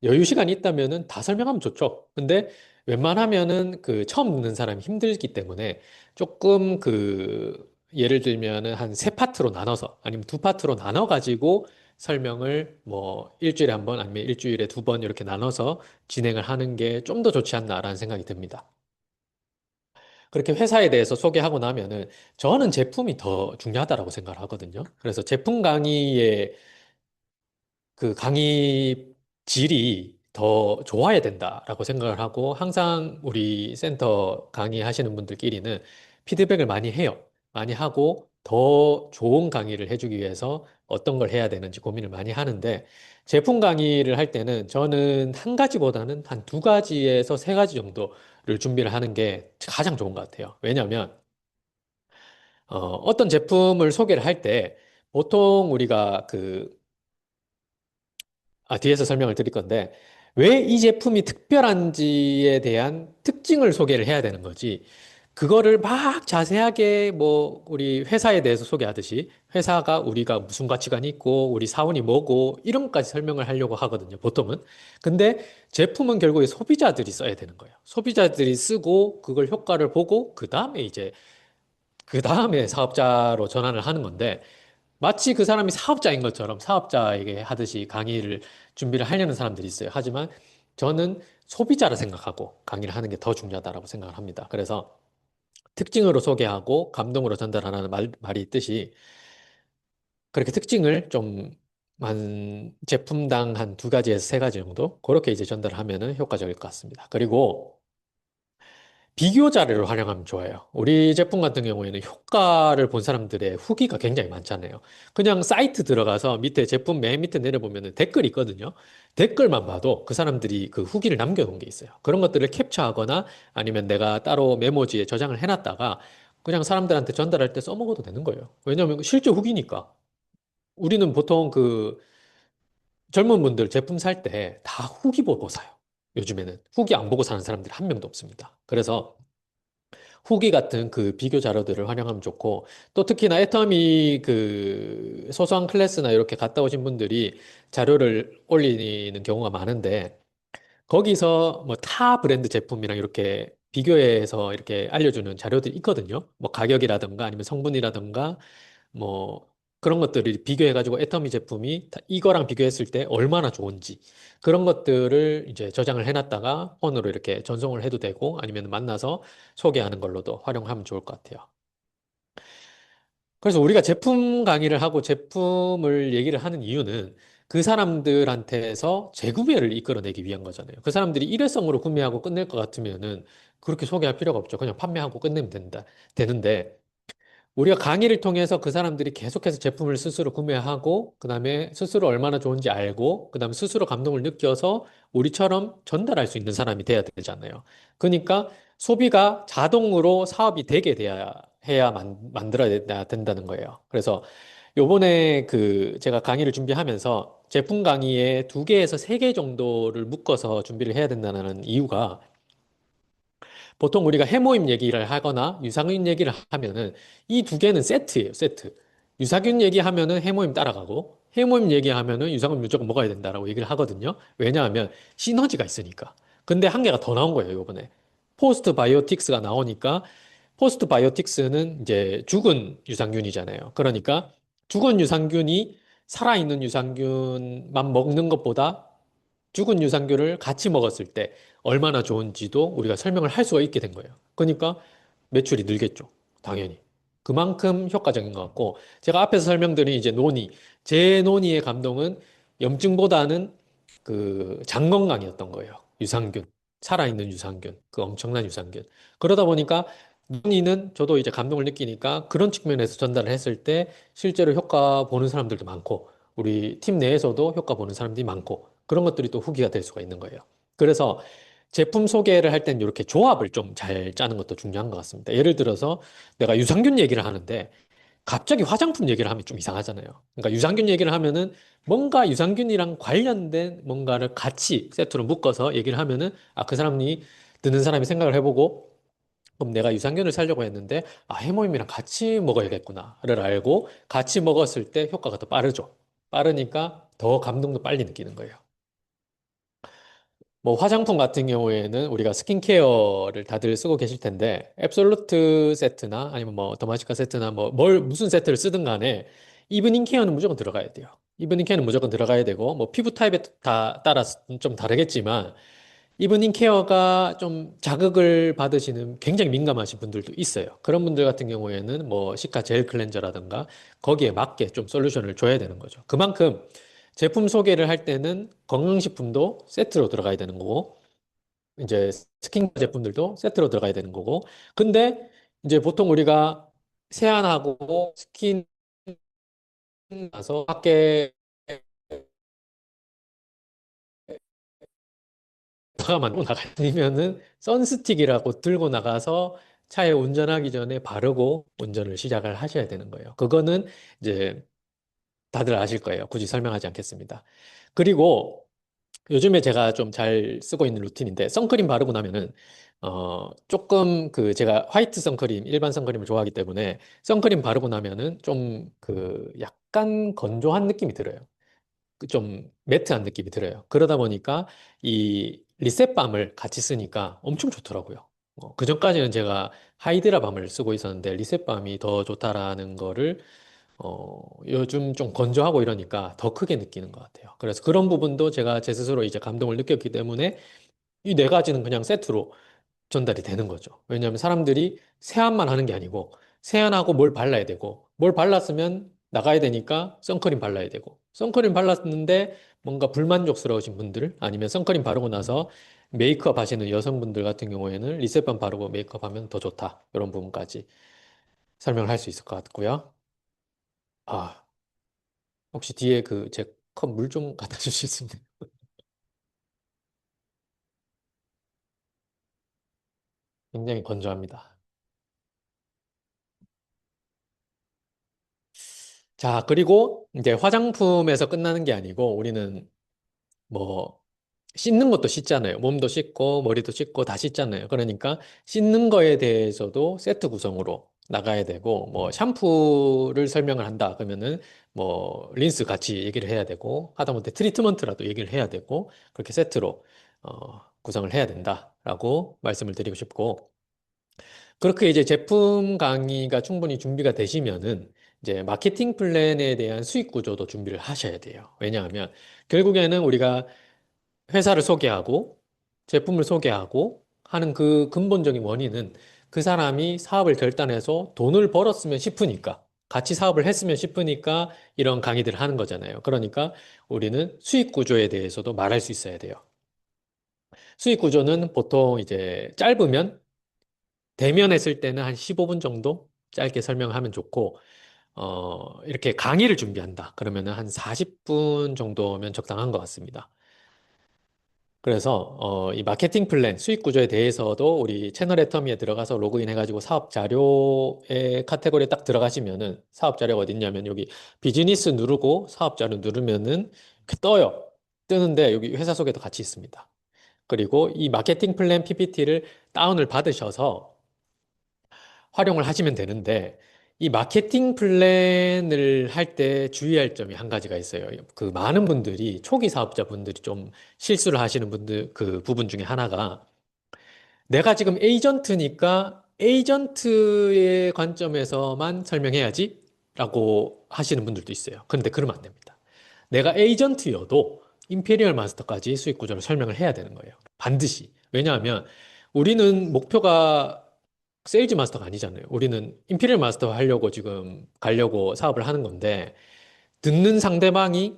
Speaker 1: 여유 시간이 있다면은 다 설명하면 좋죠. 근데 웬만하면은 그 처음 듣는 사람이 힘들기 때문에 조금 그 예를 들면은 한 세 파트로 나눠서 아니면 두 파트로 나눠 가지고 설명을 뭐 일주일에 한 번 아니면 일주일에 두 번 이렇게 나눠서 진행을 하는 게 좀 더 좋지 않나라는 생각이 듭니다. 그렇게 회사에 대해서 소개하고 나면은 저는 제품이 더 중요하다라고 생각을 하거든요. 그래서 제품 강의의 그 강의 질이 더 좋아야 된다라고 생각을 하고 항상 우리 센터 강의하시는 분들끼리는 피드백을 많이 해요. 많이 하고 더 좋은 강의를 해주기 위해서 어떤 걸 해야 되는지 고민을 많이 하는데 제품 강의를 할 때는 저는 한 가지보다는 한 두 가지에서 세 가지 정도를 준비를 하는 게 가장 좋은 것 같아요. 왜냐하면 어떤 제품을 소개를 할 때 보통 우리가 그 뒤에서 설명을 드릴 건데, 왜 이 제품이 특별한지에 대한 특징을 소개를 해야 되는 거지. 그거를 막 자세하게 뭐 우리 회사에 대해서 소개하듯이 회사가 우리가 무슨 가치관이 있고 우리 사원이 뭐고 이런 것까지 설명을 하려고 하거든요, 보통은. 근데 제품은 결국에 소비자들이 써야 되는 거예요. 소비자들이 쓰고 그걸 효과를 보고 그 다음에 사업자로 전환을 하는 건데 마치 그 사람이 사업자인 것처럼 사업자에게 하듯이 강의를 준비를 하려는 사람들이 있어요. 하지만 저는 소비자라 생각하고 강의를 하는 게 더 중요하다고 생각을 합니다. 그래서 특징으로 소개하고 감동으로 전달하라는 말이 있듯이 그렇게 특징을 좀 한 제품당 한 두 가지에서 세 가지 정도 그렇게 이제 전달을 하면은 효과적일 것 같습니다. 그리고 비교 자료를 활용하면 좋아요. 우리 제품 같은 경우에는 효과를 본 사람들의 후기가 굉장히 많잖아요. 그냥 사이트 들어가서 밑에 제품 맨 밑에 내려보면 댓글이 있거든요. 댓글만 봐도 그 사람들이 그 후기를 남겨놓은 게 있어요. 그런 것들을 캡처하거나 아니면 내가 따로 메모지에 저장을 해놨다가 그냥 사람들한테 전달할 때 써먹어도 되는 거예요. 왜냐하면 실제 후기니까. 우리는 보통 그 젊은 분들 제품 살 때 다 후기 보고 사요. 요즘에는 후기 안 보고 사는 사람들이 한 명도 없습니다. 그래서 후기 같은 그 비교 자료들을 활용하면 좋고, 또 특히나 애터미 그 소소한 클래스나 이렇게 갔다 오신 분들이 자료를 올리는 경우가 많은데, 거기서 뭐 타 브랜드 제품이랑 이렇게 비교해서 이렇게 알려주는 자료들이 있거든요. 뭐 가격이라든가 아니면 성분이라든가 뭐 그런 것들을 비교해가지고 애터미 제품이 이거랑 비교했을 때 얼마나 좋은지 그런 것들을 이제 저장을 해놨다가 폰으로 이렇게 전송을 해도 되고 아니면 만나서 소개하는 걸로도 활용하면 좋을 것 같아요. 그래서 우리가 제품 강의를 하고 제품을 얘기를 하는 이유는 그 사람들한테서 재구매를 이끌어내기 위한 거잖아요. 그 사람들이 일회성으로 구매하고 끝낼 것 같으면은 그렇게 소개할 필요가 없죠. 그냥 판매하고 끝내면 되는데 우리가 강의를 통해서 그 사람들이 계속해서 제품을 스스로 구매하고, 그 다음에 스스로 얼마나 좋은지 알고, 그 다음에 스스로 감동을 느껴서 우리처럼 전달할 수 있는 사람이 돼야 되잖아요. 그러니까 소비가 자동으로 사업이 되게 해야 만들어야 된다는 거예요. 그래서 요번에 그 제가 강의를 준비하면서 제품 강의에 두 개에서 세 개 정도를 묶어서 준비를 해야 된다는 이유가 보통 우리가 해모임 얘기를 하거나 유산균 얘기를 하면은 이 두 개는 세트예요, 세트. 유산균 얘기하면은 해모임 따라가고 해모임 얘기하면은 유산균 무조건 먹어야 된다라고 얘기를 하거든요. 왜냐하면 시너지가 있으니까. 근데 한 개가 더 나온 거예요, 이번에. 포스트 바이오틱스가 나오니까 포스트 바이오틱스는 이제 죽은 유산균이잖아요. 그러니까 죽은 유산균이 살아있는 유산균만 먹는 것보다 죽은 유산균을 같이 먹었을 때 얼마나 좋은지도 우리가 설명을 할 수가 있게 된 거예요. 그러니까 매출이 늘겠죠. 당연히. 그만큼 효과적인 것 같고, 제가 앞에서 설명드린 이제 제 논의의 감동은 염증보다는 그 장 건강이었던 거예요. 유산균. 살아있는 유산균. 그 엄청난 유산균. 그러다 보니까 논의는 저도 이제 감동을 느끼니까 그런 측면에서 전달을 했을 때 실제로 효과 보는 사람들도 많고, 우리 팀 내에서도 효과 보는 사람들이 많고, 그런 것들이 또 후기가 될 수가 있는 거예요. 그래서 제품 소개를 할 땐 이렇게 조합을 좀 잘 짜는 것도 중요한 것 같습니다. 예를 들어서 내가 유산균 얘기를 하는데 갑자기 화장품 얘기를 하면 좀 이상하잖아요. 그러니까 유산균 얘기를 하면은 뭔가 유산균이랑 관련된 뭔가를 같이 세트로 묶어서 얘기를 하면은 그 사람이 듣는 사람이 생각을 해보고 그럼 내가 유산균을 사려고 했는데 해모임이랑 같이 먹어야겠구나를 알고 같이 먹었을 때 효과가 더 빠르죠. 빠르니까 더 감동도 빨리 느끼는 거예요. 뭐 화장품 같은 경우에는 우리가 스킨케어를 다들 쓰고 계실 텐데 앱솔루트 세트나 아니면 뭐 더마시카 세트나 무슨 세트를 쓰든 간에 이브닝 케어는 무조건 들어가야 돼요. 이브닝 케어는 무조건 들어가야 되고 뭐 피부 타입에 따라서 좀 다르겠지만 이브닝 케어가 좀 자극을 받으시는 굉장히 민감하신 분들도 있어요. 그런 분들 같은 경우에는 뭐 시카 젤 클렌저라든가 거기에 맞게 좀 솔루션을 줘야 되는 거죠. 그만큼 제품 소개를 할 때는 건강식품도 세트로 들어가야 되는 거고, 이제 스킨 제품들도 세트로 들어가야 되는 거고, 근데 이제 보통 우리가 세안하고 스킨 나서 밖에 나가면 나가면은 선스틱이라고 들고 나가서 차에 운전하기 전에 바르고 운전을 시작을 하셔야 되는 거예요. 그거는 이제 다들 아실 거예요. 굳이 설명하지 않겠습니다. 그리고 요즘에 제가 좀 잘 쓰고 있는 루틴인데, 선크림 바르고 나면은, 조금 제가 화이트 선크림, 일반 선크림을 좋아하기 때문에, 선크림 바르고 나면은 좀 약간 건조한 느낌이 들어요. 좀 매트한 느낌이 들어요. 그러다 보니까 이 리셋밤을 같이 쓰니까 엄청 좋더라고요. 그전까지는 제가 하이드라 밤을 쓰고 있었는데, 리셋밤이 더 좋다라는 거를 요즘 좀 건조하고 이러니까 더 크게 느끼는 것 같아요. 그래서 그런 부분도 제가 제 스스로 이제 감동을 느꼈기 때문에 이 네 가지는 그냥 세트로 전달이 되는 거죠. 왜냐하면 사람들이 세안만 하는 게 아니고 세안하고 뭘 발라야 되고 뭘 발랐으면 나가야 되니까 선크림 발라야 되고 선크림 발랐는데 뭔가 불만족스러우신 분들 아니면 선크림 바르고 나서 메이크업 하시는 여성분들 같은 경우에는 리셋밤 바르고 메이크업 하면 더 좋다. 이런 부분까지 설명을 할 수 있을 것 같고요. 아, 혹시 뒤에 제 컵 물 좀 갖다 주실 수 있나요? 굉장히 건조합니다. 자, 그리고 이제 화장품에서 끝나는 게 아니고 우리는 뭐 씻는 것도 씻잖아요. 몸도 씻고 머리도 씻고 다 씻잖아요. 그러니까 씻는 거에 대해서도 세트 구성으로 나가야 되고 뭐 샴푸를 설명을 한다 그러면은 뭐 린스 같이 얘기를 해야 되고 하다못해 트리트먼트라도 얘기를 해야 되고 그렇게 세트로 구성을 해야 된다라고 말씀을 드리고 싶고 그렇게 이제 제품 강의가 충분히 준비가 되시면은 이제 마케팅 플랜에 대한 수익 구조도 준비를 하셔야 돼요. 왜냐하면 결국에는 우리가 회사를 소개하고 제품을 소개하고 하는 그 근본적인 원인은 그 사람이 사업을 결단해서 돈을 벌었으면 싶으니까 같이 사업을 했으면 싶으니까 이런 강의들을 하는 거잖아요. 그러니까 우리는 수익 구조에 대해서도 말할 수 있어야 돼요. 수익 구조는 보통 이제 짧으면 대면했을 때는 한 15분 정도 짧게 설명하면 좋고, 이렇게 강의를 준비한다. 그러면은 한 40분 정도면 적당한 것 같습니다. 그래서, 이 마케팅 플랜, 수익 구조에 대해서도 우리 채널 애터미에 들어가서 로그인 해가지고 사업 자료의 카테고리에 딱 들어가시면은 사업 자료가 어디 있냐면 여기 비즈니스 누르고 사업 자료 누르면은 이렇게 떠요. 뜨는데 여기 회사 소개도 같이 있습니다. 그리고 이 마케팅 플랜 PPT를 다운을 받으셔서 활용을 하시면 되는데 이 마케팅 플랜을 할 때 주의할 점이 한 가지가 있어요. 그 많은 분들이 초기 사업자분들이 좀 실수를 하시는 분들 그 부분 중에 하나가 내가 지금 에이전트니까 에이전트의 관점에서만 설명해야지 라고 하시는 분들도 있어요. 그런데 그러면 안 됩니다. 내가 에이전트여도 임페리얼 마스터까지 수익 구조를 설명을 해야 되는 거예요. 반드시. 왜냐하면 우리는 목표가 세일즈 마스터가 아니잖아요. 우리는 임페리얼 마스터 하려고 지금 가려고 사업을 하는 건데 듣는 상대방이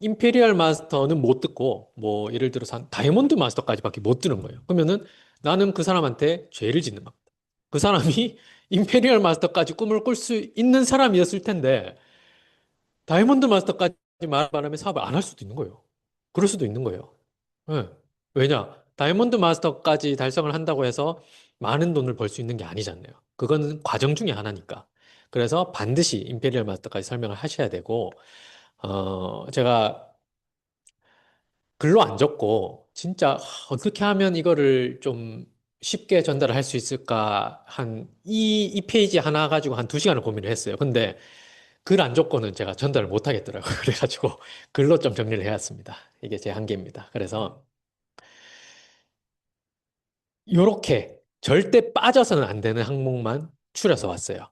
Speaker 1: 임페리얼 마스터는 못 듣고 뭐 예를 들어서 한 다이아몬드 마스터까지밖에 못 듣는 거예요. 그러면은 나는 그 사람한테 죄를 짓는 겁니다. 그 사람이 임페리얼 마스터까지 꿈을 꿀 수 있는 사람이었을 텐데 다이아몬드 마스터까지 말하면 사업을 안 할 수도 있는 거예요. 그럴 수도 있는 거예요. 예. 왜냐? 다이아몬드 마스터까지 달성을 한다고 해서 많은 돈을 벌 수 있는 게 아니잖아요. 그거는 과정 중에 하나니까. 그래서 반드시 임페리얼 마스터까지 설명을 하셔야 되고, 제가 글로 안 적고, 진짜 어떻게 하면 이거를 좀 쉽게 전달을 할 수 있을까, 이 페이지 하나 가지고 한 2시간을 고민을 했어요. 근데 글 안 적고는 제가 전달을 못 하겠더라고요. 그래가지고 글로 좀 정리를 해왔습니다. 이게 제 한계입니다. 그래서 요렇게 절대 빠져서는 안 되는 항목만 추려서 왔어요.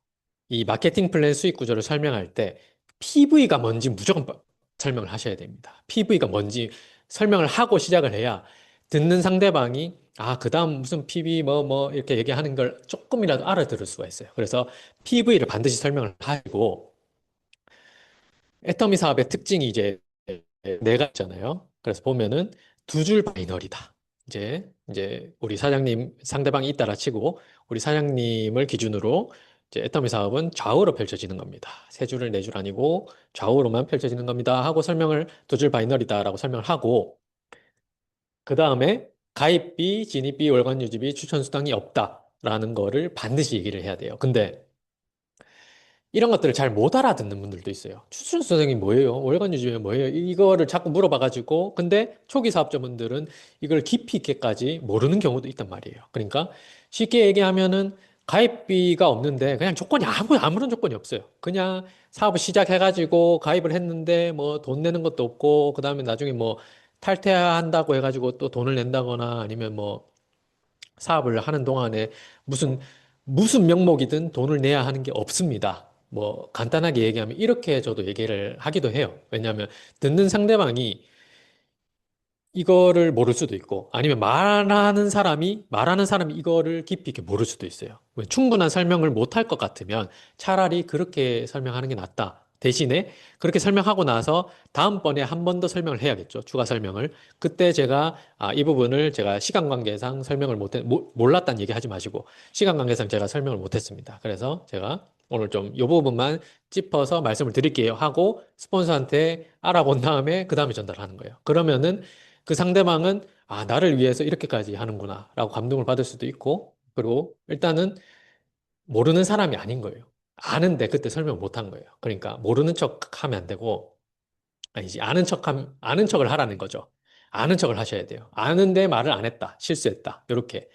Speaker 1: 이 마케팅 플랜 수익 구조를 설명할 때 PV가 뭔지 무조건 설명을 하셔야 됩니다. PV가 뭔지 설명을 하고 시작을 해야 듣는 상대방이 그 다음 무슨 PV 이렇게 얘기하는 걸 조금이라도 알아들을 수가 있어요. 그래서 PV를 반드시 설명을 하시고 애터미 사업의 특징이 이제 네가 있잖아요. 그래서 보면은 2줄 바이너리다. 이제 우리 사장님 상대방이 있다라 치고 우리 사장님을 기준으로 이제 애터미 사업은 좌우로 펼쳐지는 겁니다. 3줄을 4줄 아니고 좌우로만 펼쳐지는 겁니다. 하고 설명을 2줄 바이너리다라고 설명을 하고 그 다음에 가입비, 진입비, 월간 유지비, 추천 수당이 없다라는 거를 반드시 얘기를 해야 돼요. 근데 이런 것들을 잘 못 알아듣는 분들도 있어요. 추천 수당이 뭐예요? 월간 유지비 뭐예요? 이거를 자꾸 물어봐가지고 근데 초기 사업자분들은 이걸 깊이 있게까지 모르는 경우도 있단 말이에요. 그러니까 쉽게 얘기하면은 가입비가 없는데 그냥 조건이 아무런 조건이 없어요. 그냥 사업을 시작해가지고 가입을 했는데 뭐 돈 내는 것도 없고 그다음에 나중에 뭐 탈퇴한다고 해가지고 또 돈을 낸다거나 아니면 뭐 사업을 하는 동안에 무슨 무슨 명목이든 돈을 내야 하는 게 없습니다. 뭐 간단하게 얘기하면 이렇게 저도 얘기를 하기도 해요. 왜냐하면 듣는 상대방이 이거를 모를 수도 있고 아니면 말하는 사람이 이거를 깊이 있게 모를 수도 있어요. 충분한 설명을 못 할 것 같으면 차라리 그렇게 설명하는 게 낫다. 대신에 그렇게 설명하고 나서 다음번에 한 번 더 설명을 해야겠죠. 추가 설명을. 그때 제가 이 부분을 제가 시간 관계상 설명을 몰랐다는 얘기 하지 마시고 시간 관계상 제가 설명을 못했습니다. 그래서 제가 오늘 좀 이 부분만 짚어서 말씀을 드릴게요 하고 스폰서한테 알아본 다음에 그 다음에 전달하는 거예요. 그러면은 그 상대방은 나를 위해서 이렇게까지 하는구나 라고 감동을 받을 수도 있고 그리고 일단은 모르는 사람이 아닌 거예요. 아는데 그때 설명 못 한 거예요. 그러니까 모르는 척 하면 안 되고 아니지 아는 척을 하라는 거죠. 아는 척을 하셔야 돼요. 아는데 말을 안 했다. 실수했다. 이렇게.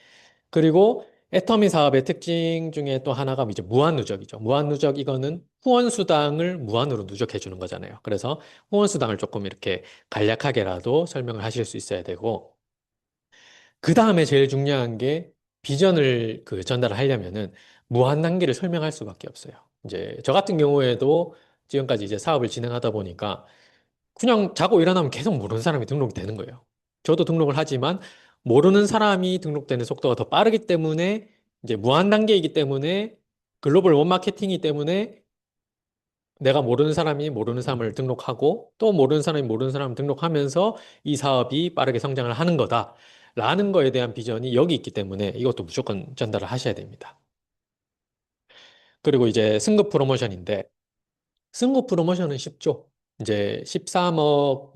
Speaker 1: 그리고 애터미 사업의 특징 중에 또 하나가 이제 무한 누적이죠. 무한 누적 이거는 후원 수당을 무한으로 누적해 주는 거잖아요. 그래서 후원 수당을 조금 이렇게 간략하게라도 설명을 하실 수 있어야 되고 그 다음에 제일 중요한 게 비전을 전달을 하려면은 무한 단계를 설명할 수밖에 없어요. 이제 저 같은 경우에도 지금까지 이제 사업을 진행하다 보니까 그냥 자고 일어나면 계속 모르는 사람이 등록이 되는 거예요. 저도 등록을 하지만 모르는 사람이 등록되는 속도가 더 빠르기 때문에 이제 무한 단계이기 때문에 글로벌 원 마케팅이기 때문에 내가 모르는 사람이 모르는 사람을 등록하고 또 모르는 사람이 모르는 사람을 등록하면서 이 사업이 빠르게 성장을 하는 거다라는 거에 대한 비전이 여기 있기 때문에 이것도 무조건 전달을 하셔야 됩니다. 그리고 이제 승급 프로모션인데 승급 프로모션은 쉽죠. 이제 13억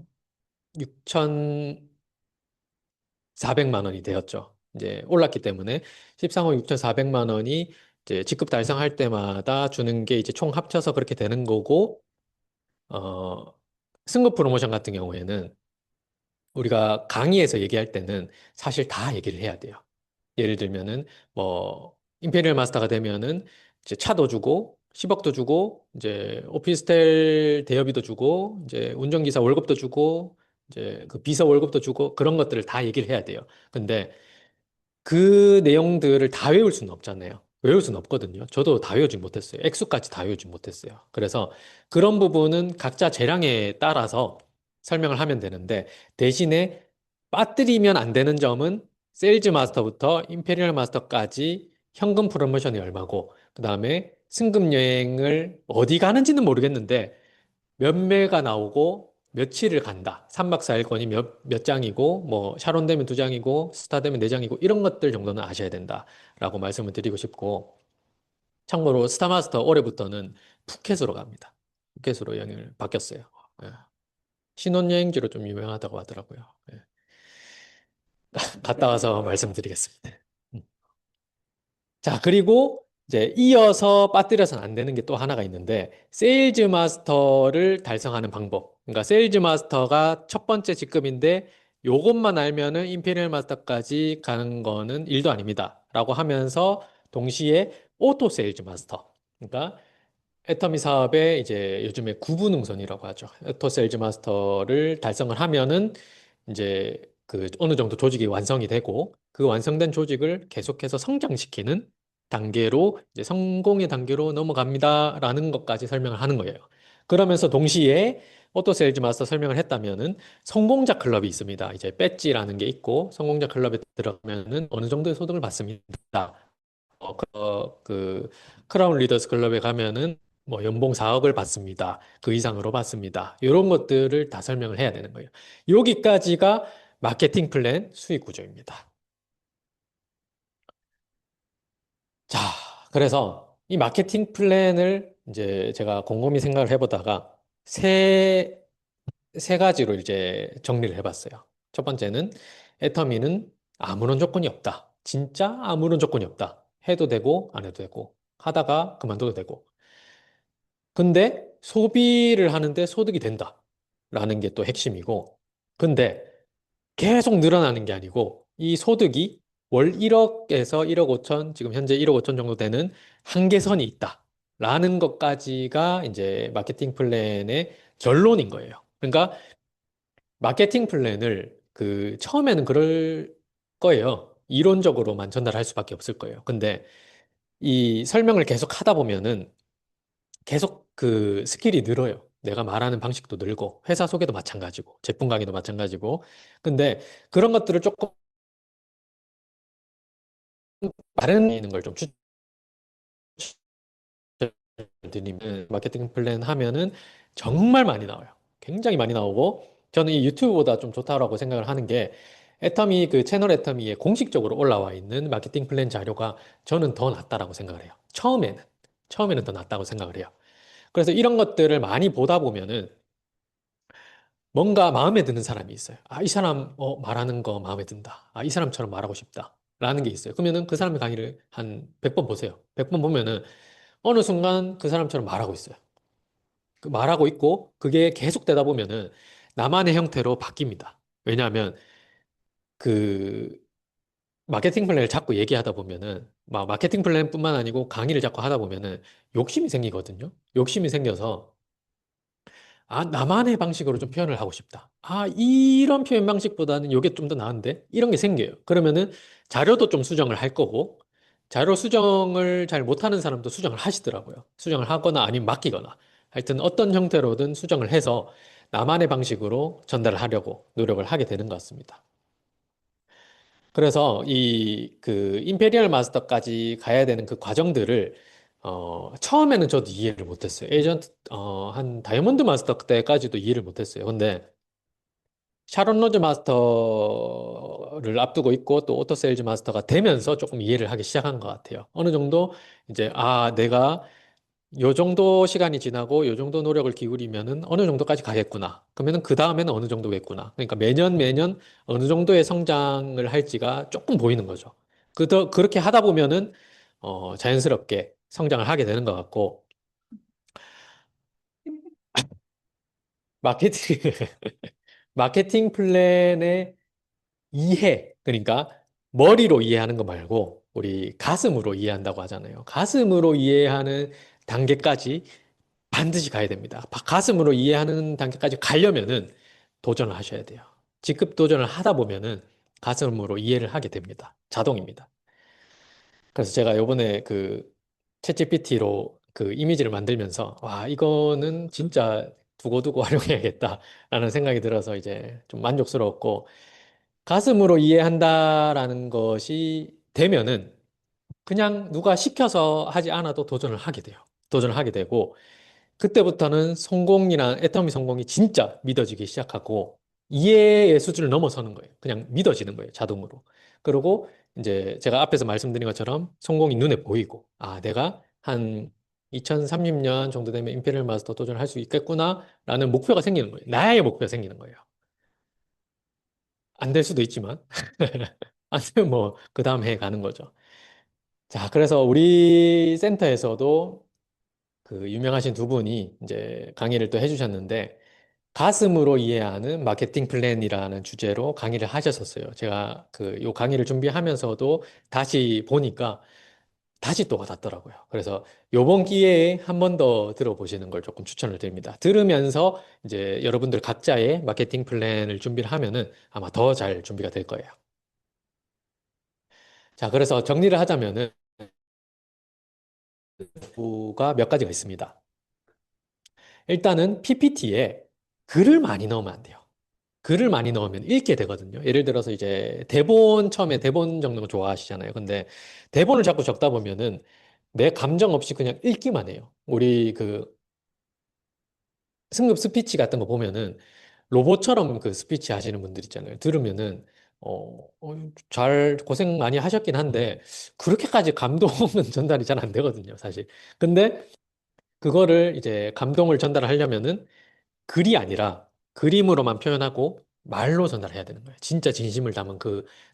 Speaker 1: 6,400만 원이 되었죠. 이제 올랐기 때문에 13억 6,400만 원이 이제 직급 달성할 때마다 주는 게 이제 총 합쳐서 그렇게 되는 거고, 승급 프로모션 같은 경우에는 우리가 강의에서 얘기할 때는 사실 다 얘기를 해야 돼요. 예를 들면은 뭐 임페리얼 마스터가 되면은 이제 차도 주고 10억도 주고 이제 오피스텔 대여비도 주고 이제 운전기사 월급도 주고 이제 그 비서 월급도 주고 그런 것들을 다 얘기를 해야 돼요. 근데 그 내용들을 다 외울 수는 없잖아요. 외울 수는 없거든요. 저도 다 외우지 못했어요. 액수까지 다 외우지 못했어요. 그래서 그런 부분은 각자 재량에 따라서 설명을 하면 되는데 대신에 빠뜨리면 안 되는 점은 세일즈 마스터부터 임페리얼 마스터까지 현금 프로모션이 얼마고 그다음에 승급 여행을 어디 가는지는 모르겠는데 몇 매가 나오고 며칠을 간다. 3박 4일권이 몇 장이고 뭐 샤론 되면 2장이고 스타 되면 4장이고 이런 것들 정도는 아셔야 된다라고 말씀을 드리고 싶고 참고로 스타마스터 올해부터는 푸켓으로 갑니다. 푸켓으로 여행을 바뀌었어요. 예. 신혼여행지로 좀 유명하다고 하더라고요. 예. 갔다 와서 말씀드리겠습니다. 자, 그리고 이제 이어서 빠뜨려서는 안 되는 게 또 하나가 있는데 세일즈 마스터를 달성하는 방법. 그러니까 세일즈 마스터가 첫 번째 직급인데 요것만 알면은 임페리얼 마스터까지 가는 거는 일도 아닙니다. 라고 하면서 동시에 오토 세일즈 마스터. 그러니까 애터미 사업의 이제 요즘에 구분응선이라고 하죠. 오토 세일즈 마스터를 달성을 하면은 이제 그 어느 정도 조직이 완성이 되고 그 완성된 조직을 계속해서 성장시키는 단계로 이제 성공의 단계로 넘어갑니다라는 것까지 설명을 하는 거예요. 그러면서 동시에 오토 세일즈 마스터 설명을 했다면은 성공자 클럽이 있습니다. 이제 배지라는 게 있고 성공자 클럽에 들어가면은 어느 정도의 소득을 받습니다. 그 크라운 리더스 클럽에 가면은 뭐 연봉 4억을 받습니다. 그 이상으로 받습니다. 이런 것들을 다 설명을 해야 되는 거예요. 여기까지가 마케팅 플랜 수익 구조입니다. 자, 그래서 이 마케팅 플랜을 이제 제가 곰곰이 생각을 해보다가 세 가지로 이제 정리를 해봤어요. 첫 번째는 애터미는 아무런 조건이 없다. 진짜 아무런 조건이 없다. 해도 되고 안 해도 되고 하다가 그만둬도 되고 근데 소비를 하는데 소득이 된다. 라는 게 또 핵심이고. 근데 계속 늘어나는 게 아니고 이 소득이 월 1억에서 1억 5천, 지금 현재 1억 5천 정도 되는 한계선이 있다. 라는 것까지가 이제 마케팅 플랜의 결론인 거예요. 그러니까 마케팅 플랜을 처음에는 그럴 거예요. 이론적으로만 전달할 수밖에 없을 거예요. 근데 이 설명을 계속 하다 보면은 계속 그 스킬이 늘어요. 내가 말하는 방식도 늘고, 회사 소개도 마찬가지고, 제품 강의도 마찬가지고. 근데 그런 것들을 조금 다른 있는 걸 좀 추천드리면, 마케팅 플랜 하면은 정말 많이 나와요. 굉장히 많이 나오고, 저는 이 유튜브보다 좀 좋다라고 생각을 하는 게, 애터미, 그 채널 애터미에 공식적으로 올라와 있는 마케팅 플랜 자료가 저는 더 낫다라고 생각을 해요. 처음에는 더 낫다고 생각을 해요. 그래서 이런 것들을 많이 보다 보면은 뭔가 마음에 드는 사람이 있어요. 아, 이 사람 말하는 거 마음에 든다. 아, 이 사람처럼 말하고 싶다. 라는 게 있어요. 그러면은 그 사람의 강의를 한 100번 보세요. 100번 보면은 어느 순간 그 사람처럼 말하고 있어요. 말하고 있고 그게 계속되다 보면은 나만의 형태로 바뀝니다. 왜냐하면 그 마케팅 플랜을 자꾸 얘기하다 보면은 막 마케팅 플랜뿐만 아니고 강의를 자꾸 하다 보면은 욕심이 생기거든요. 욕심이 생겨서 아, 나만의 방식으로 좀 표현을 하고 싶다. 아, 이런 표현 방식보다는 이게 좀 더 나은데? 이런 게 생겨요. 그러면은 자료도 좀 수정을 할 거고, 자료 수정을 잘 못하는 사람도 수정을 하시더라고요. 수정을 하거나 아니면 맡기거나. 하여튼 어떤 형태로든 수정을 해서 나만의 방식으로 전달을 하려고 노력을 하게 되는 것 같습니다. 그래서 임페리얼 마스터까지 가야 되는 그 과정들을 처음에는 저도 이해를 못했어요. 한 다이아몬드 마스터 때까지도 이해를 못했어요. 근데 샤론 로즈 마스터를 앞두고 있고 또 오토 세일즈 마스터가 되면서 조금 이해를 하기 시작한 것 같아요. 어느 정도 이제 내가 요 정도 시간이 지나고 요 정도 노력을 기울이면은 어느 정도까지 가겠구나. 그러면은 그 다음에는 어느 정도겠구나. 그러니까 매년 매년 어느 정도의 성장을 할지가 조금 보이는 거죠. 그렇게 하다 보면은 자연스럽게 성장을 하게 되는 것 같고 마케팅 마케팅 플랜의 이해, 그러니까 머리로 이해하는 거 말고 우리 가슴으로 이해한다고 하잖아요. 가슴으로 이해하는 단계까지 반드시 가야 됩니다. 가슴으로 이해하는 단계까지 가려면은 도전을 하셔야 돼요. 직급 도전을 하다 보면은 가슴으로 이해를 하게 됩니다. 자동입니다. 그래서 제가 요번에 챗GPT로 그 이미지를 만들면서 와, 이거는 진짜 두고두고 활용해야겠다라는 생각이 들어서 이제 좀 만족스러웠고 가슴으로 이해한다라는 것이 되면은 그냥 누가 시켜서 하지 않아도 도전을 하게 돼요. 도전을 하게 되고 그때부터는 성공이나 애터미 성공이 진짜 믿어지기 시작하고 이해의 수준을 넘어서는 거예요. 그냥 믿어지는 거예요. 자동으로. 그리고 이제 제가 앞에서 말씀드린 것처럼 성공이 눈에 보이고 내가 한 2030년 정도 되면 임페리얼 마스터 도전을 할 수 있겠구나라는 목표가 생기는 거예요. 나의 목표가 생기는 거예요. 안 될 수도 있지만 안 되면 뭐 그 다음 해에 가는 거죠. 자, 그래서 우리 센터에서도 그 유명하신 두 분이 이제 강의를 또 해주셨는데 가슴으로 이해하는 마케팅 플랜이라는 주제로 강의를 하셨었어요. 제가 요 강의를 준비하면서도 다시 보니까 다시 또 와닿더라고요. 그래서 요번 기회에 한 번 더 들어보시는 걸 조금 추천을 드립니다. 들으면서 이제 여러분들 각자의 마케팅 플랜을 준비를 하면은 아마 더 잘 준비가 될 거예요. 자, 그래서 정리를 하자면은 가몇 가지가 있습니다. 일단은 PPT에 글을 많이 넣으면 안 돼요. 글을 많이 넣으면 읽게 되거든요. 예를 들어서 이제 처음에 대본 적는 거 좋아하시잖아요. 근데 대본을 자꾸 적다 보면은 내 감정 없이 그냥 읽기만 해요. 우리 승급 스피치 같은 거 보면은 로봇처럼 그 스피치 하시는 분들 있잖아요. 들으면은 잘 고생 많이 하셨긴 한데 그렇게까지 감동은 전달이 잘 안 되거든요, 사실. 근데 그거를 이제 감동을 전달하려면은 글이 아니라 그림으로만 표현하고 말로 전달해야 되는 거예요. 진짜 진심을 담은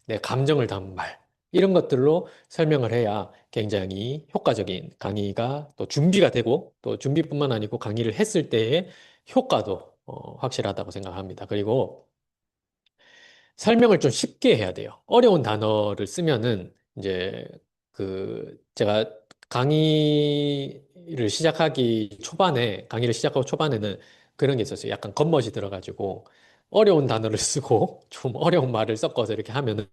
Speaker 1: 내 감정을 담은 말. 이런 것들로 설명을 해야 굉장히 효과적인 강의가 또 준비가 되고 또 준비뿐만 아니고 강의를 했을 때의 효과도 확실하다고 생각합니다. 그리고 설명을 좀 쉽게 해야 돼요. 어려운 단어를 쓰면은 이제 제가 강의를 시작하고 초반에는 그런 게 있었어요. 약간 겉멋이 들어가지고 어려운 단어를 쓰고 좀 어려운 말을 섞어서 이렇게 하면은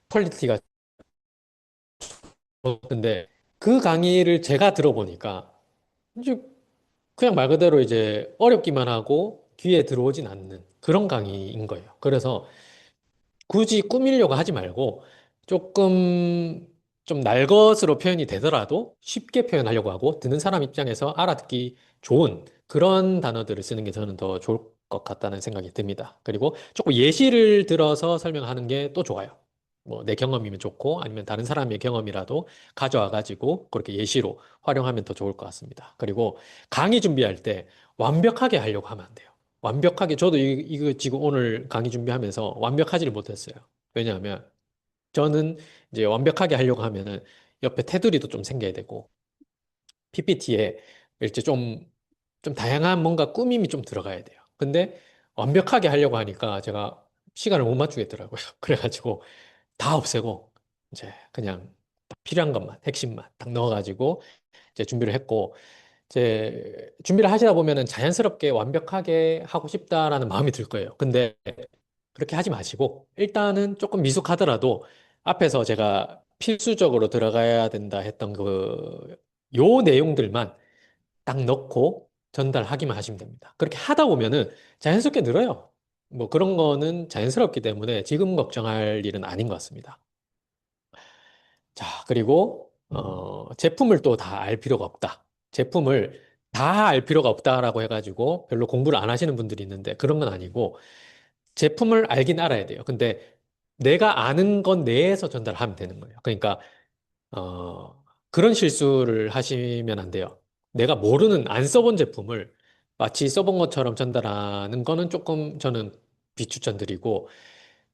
Speaker 1: 퀄리티가 좋은데 그 강의를 제가 들어보니까 이제 그냥 말 그대로 이제 어렵기만 하고 귀에 들어오진 않는 그런 강의인 거예요. 그래서 굳이 꾸미려고 하지 말고 조금 좀 날것으로 표현이 되더라도 쉽게 표현하려고 하고 듣는 사람 입장에서 알아듣기 좋은 그런 단어들을 쓰는 게 저는 더 좋을 것 같다는 생각이 듭니다. 그리고 조금 예시를 들어서 설명하는 게 또 좋아요. 뭐 내 경험이면 좋고 아니면 다른 사람의 경험이라도 가져와 가지고 그렇게 예시로 활용하면 더 좋을 것 같습니다. 그리고 강의 준비할 때 완벽하게 하려고 하면 안 돼요. 완벽하게 저도 이거 지금 오늘 강의 준비하면서 완벽하지를 못했어요. 왜냐하면 저는 이제 완벽하게 하려고 하면은 옆에 테두리도 좀 생겨야 되고 PPT에 이렇게 좀 다양한 뭔가 꾸밈이 좀 들어가야 돼요. 근데 완벽하게 하려고 하니까 제가 시간을 못 맞추겠더라고요. 그래가지고 다 없애고 이제 그냥 딱 필요한 것만 핵심만 딱 넣어가지고 이제 준비를 했고 이제 준비를 하시다 보면은 자연스럽게 완벽하게 하고 싶다라는 마음이 들 거예요. 근데 그렇게 하지 마시고 일단은 조금 미숙하더라도 앞에서 제가 필수적으로 들어가야 된다 했던 요 내용들만 딱 넣고 전달하기만 하시면 됩니다. 그렇게 하다 보면은 자연스럽게 늘어요. 뭐 그런 거는 자연스럽기 때문에 지금 걱정할 일은 아닌 것 같습니다. 자, 그리고 제품을 또 다 알 필요가 없다. 제품을 다 알 필요가 없다라고 해가지고 별로 공부를 안 하시는 분들이 있는데 그런 건 아니고 제품을 알긴 알아야 돼요. 근데 내가 아는 건 내에서 전달하면 되는 거예요. 그러니까 그런 실수를 하시면 안 돼요. 내가 모르는 안 써본 제품을 마치 써본 것처럼 전달하는 거는 조금 저는 비추천드리고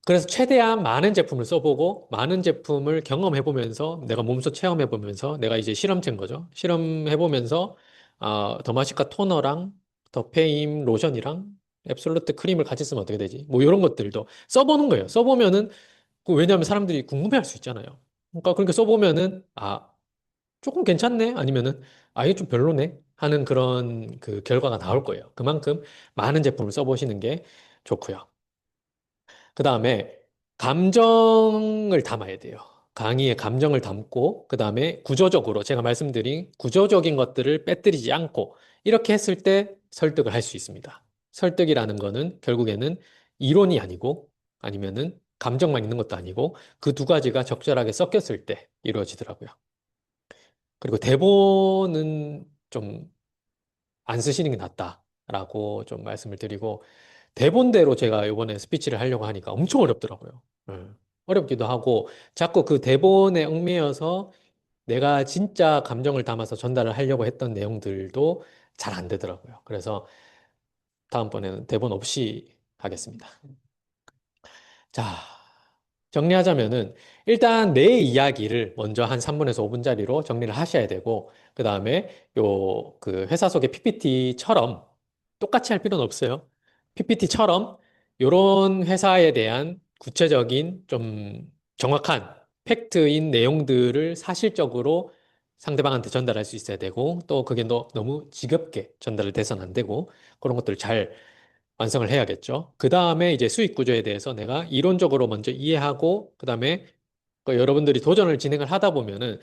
Speaker 1: 그래서 최대한 많은 제품을 써보고 많은 제품을 경험해보면서 내가 몸소 체험해보면서 내가 이제 실험체인 거죠. 실험해보면서 더마시카 토너랑 더페임 로션이랑 앱솔루트 크림을 같이 쓰면 어떻게 되지? 뭐 이런 것들도 써보는 거예요. 써보면은 왜냐하면 사람들이 궁금해할 수 있잖아요. 그러니까 써보면은 조금 괜찮네 아니면은 이게 좀 별로네 하는 그런 그 결과가 나올 거예요. 그만큼 많은 제품을 써보시는 게 좋고요. 그 다음에 감정을 담아야 돼요. 강의에 감정을 담고, 그 다음에 구조적으로 제가 말씀드린 구조적인 것들을 빼뜨리지 않고, 이렇게 했을 때 설득을 할 수 있습니다. 설득이라는 거는 결국에는 이론이 아니고, 아니면은 감정만 있는 것도 아니고, 그 두 가지가 적절하게 섞였을 때 이루어지더라고요. 그리고 대본은 좀 안 쓰시는 게 낫다라고 좀 말씀을 드리고, 대본대로 제가 이번에 스피치를 하려고 하니까 엄청 어렵더라고요. 어렵기도 하고 자꾸 그 대본에 얽매여서 내가 진짜 감정을 담아서 전달을 하려고 했던 내용들도 잘 안 되더라고요. 그래서 다음번에는 대본 없이 하겠습니다. 자, 정리하자면은 일단 내 이야기를 먼저 한 3분에서 5분짜리로 정리를 하셔야 되고 그 다음에 그 회사 속의 PPT처럼 똑같이 할 필요는 없어요. PPT처럼 이런 회사에 대한 구체적인 좀 정확한 팩트인 내용들을 사실적으로 상대방한테 전달할 수 있어야 되고 또 그게 너무 지겹게 전달을 돼서는 안 되고 그런 것들을 잘 완성을 해야겠죠. 그 다음에 이제 수익 구조에 대해서 내가 이론적으로 먼저 이해하고, 그 다음에 여러분들이 도전을 진행을 하다 보면은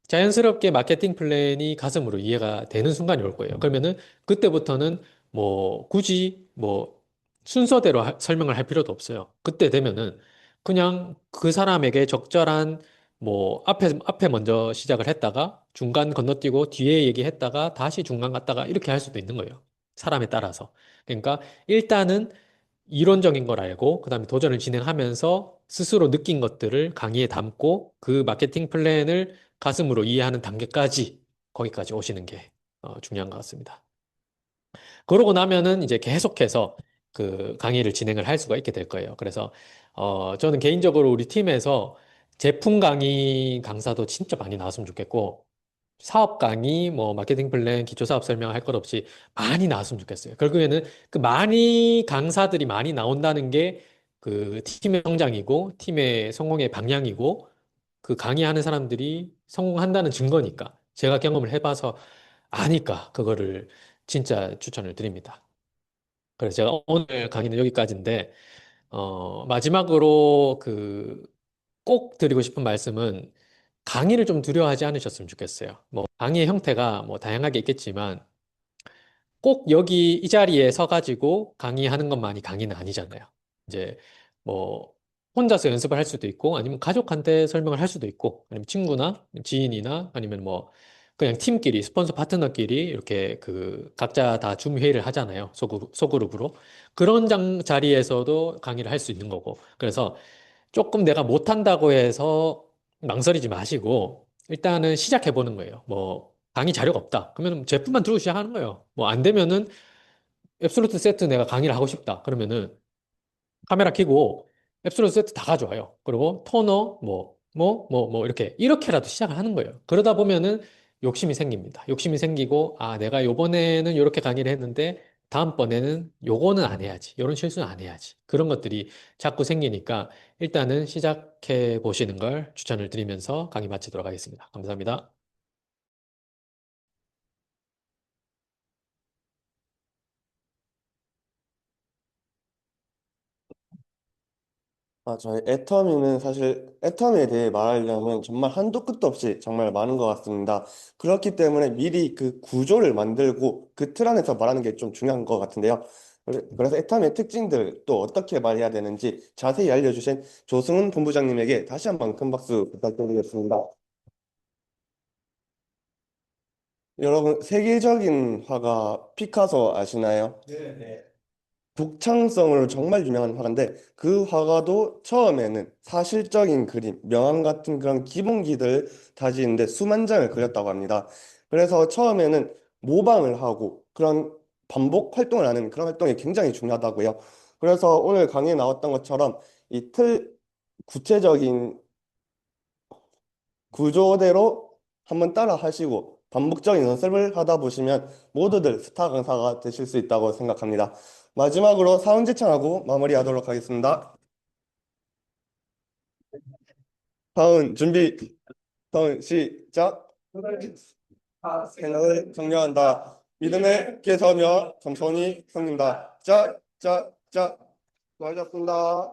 Speaker 1: 자연스럽게 마케팅 플랜이 가슴으로 이해가 되는 순간이 올 거예요. 그러면은 그때부터는 뭐 굳이 뭐 순서대로 설명을 할 필요도 없어요. 그때 되면은 그냥 그 사람에게 적절한 뭐 앞에 먼저 시작을 했다가 중간 건너뛰고 뒤에 얘기했다가 다시 중간 갔다가 이렇게 할 수도 있는 거예요. 사람에 따라서. 그러니까 일단은 이론적인 걸 알고 그다음에 도전을 진행하면서 스스로 느낀 것들을 강의에 담고 그 마케팅 플랜을 가슴으로 이해하는 단계까지 거기까지 오시는 게 중요한 것 같습니다. 그러고 나면은 이제 계속해서 그 강의를 진행을 할 수가 있게 될 거예요. 그래서 저는 개인적으로 우리 팀에서 제품 강의 강사도 진짜 많이 나왔으면 좋겠고 사업 강의, 뭐 마케팅 플랜, 기초 사업 설명 할 것 없이 많이 나왔으면 좋겠어요. 결국에는 그 많이 강사들이 많이 나온다는 게 그 팀의 성장이고 팀의 성공의 방향이고 그 강의하는 사람들이 성공한다는 증거니까 제가 경험을 해봐서 아니까 그거를 진짜 추천을 드립니다. 그래서 제가 오늘 강의는 여기까지인데 마지막으로 그 꼭 드리고 싶은 말씀은 강의를 좀 두려워하지 않으셨으면 좋겠어요. 뭐 강의의 형태가 뭐 다양하게 있겠지만 꼭 여기 이 자리에 서가지고 강의하는 것만이 강의는 아니잖아요. 이제 뭐 혼자서 연습을 할 수도 있고 아니면 가족한테 설명을 할 수도 있고 아니면 친구나 지인이나 아니면 뭐 그냥 팀끼리 스폰서 파트너끼리 이렇게 그 각자 다 줌 회의를 하잖아요. 소그룹으로. 그런 자리에서도 강의를 할 수 있는 거고. 그래서 조금 내가 못한다고 해서 망설이지 마시고 일단은 시작해 보는 거예요. 뭐 강의 자료가 없다. 그러면 제품만 들고 시작하는 거예요. 뭐 안 되면은 앱솔루트 세트 내가 강의를 하고 싶다. 그러면은 카메라 켜고 앱솔루트 세트 다 가져와요. 그리고 토너 이렇게라도 시작을 하는 거예요. 그러다 보면은 욕심이 생깁니다. 욕심이 생기고 아 내가 요번에는 이렇게 강의를 했는데 다음번에는 요거는 안 해야지. 요런 실수는 안 해야지. 그런 것들이 자꾸 생기니까 일단은 시작해 보시는 걸 추천을 드리면서 강의 마치도록 하겠습니다. 감사합니다.
Speaker 9: 저희 애터미는 사실 애터미에 대해 말하려면 정말 한도 끝도 없이 정말 많은 것 같습니다. 그렇기 때문에 미리 그 구조를 만들고 그 틀 안에서 말하는 게 좀 중요한 것 같은데요. 그래서 애터미의 특징들 또 어떻게 말해야 되는지 자세히 알려주신 조승훈 본부장님에게 다시 한번 큰 박수 부탁드리겠습니다. 여러분, 세계적인 화가 피카소 아시나요?
Speaker 10: 네.
Speaker 9: 독창성으로 정말 유명한 화가인데 그 화가도 처음에는 사실적인 그림, 명암 같은 그런 기본기들 다지는데 수만 장을 그렸다고 합니다. 그래서 처음에는 모방을 하고 그런 반복 활동을 하는 그런 활동이 굉장히 중요하다고요. 그래서 오늘 강의에 나왔던 것처럼 이 구체적인 구조대로 한번 따라 하시고 반복적인 연습을 하다 보시면 모두들 스타 강사가 되실 수 있다고 생각합니다. 마지막으로 사원 제창하고 마무리하도록 하겠습니다. 사원 시작. 생각을 정리한다. 믿음에 깨서며 겸손히 섬긴다. 자, 수고하셨습니다.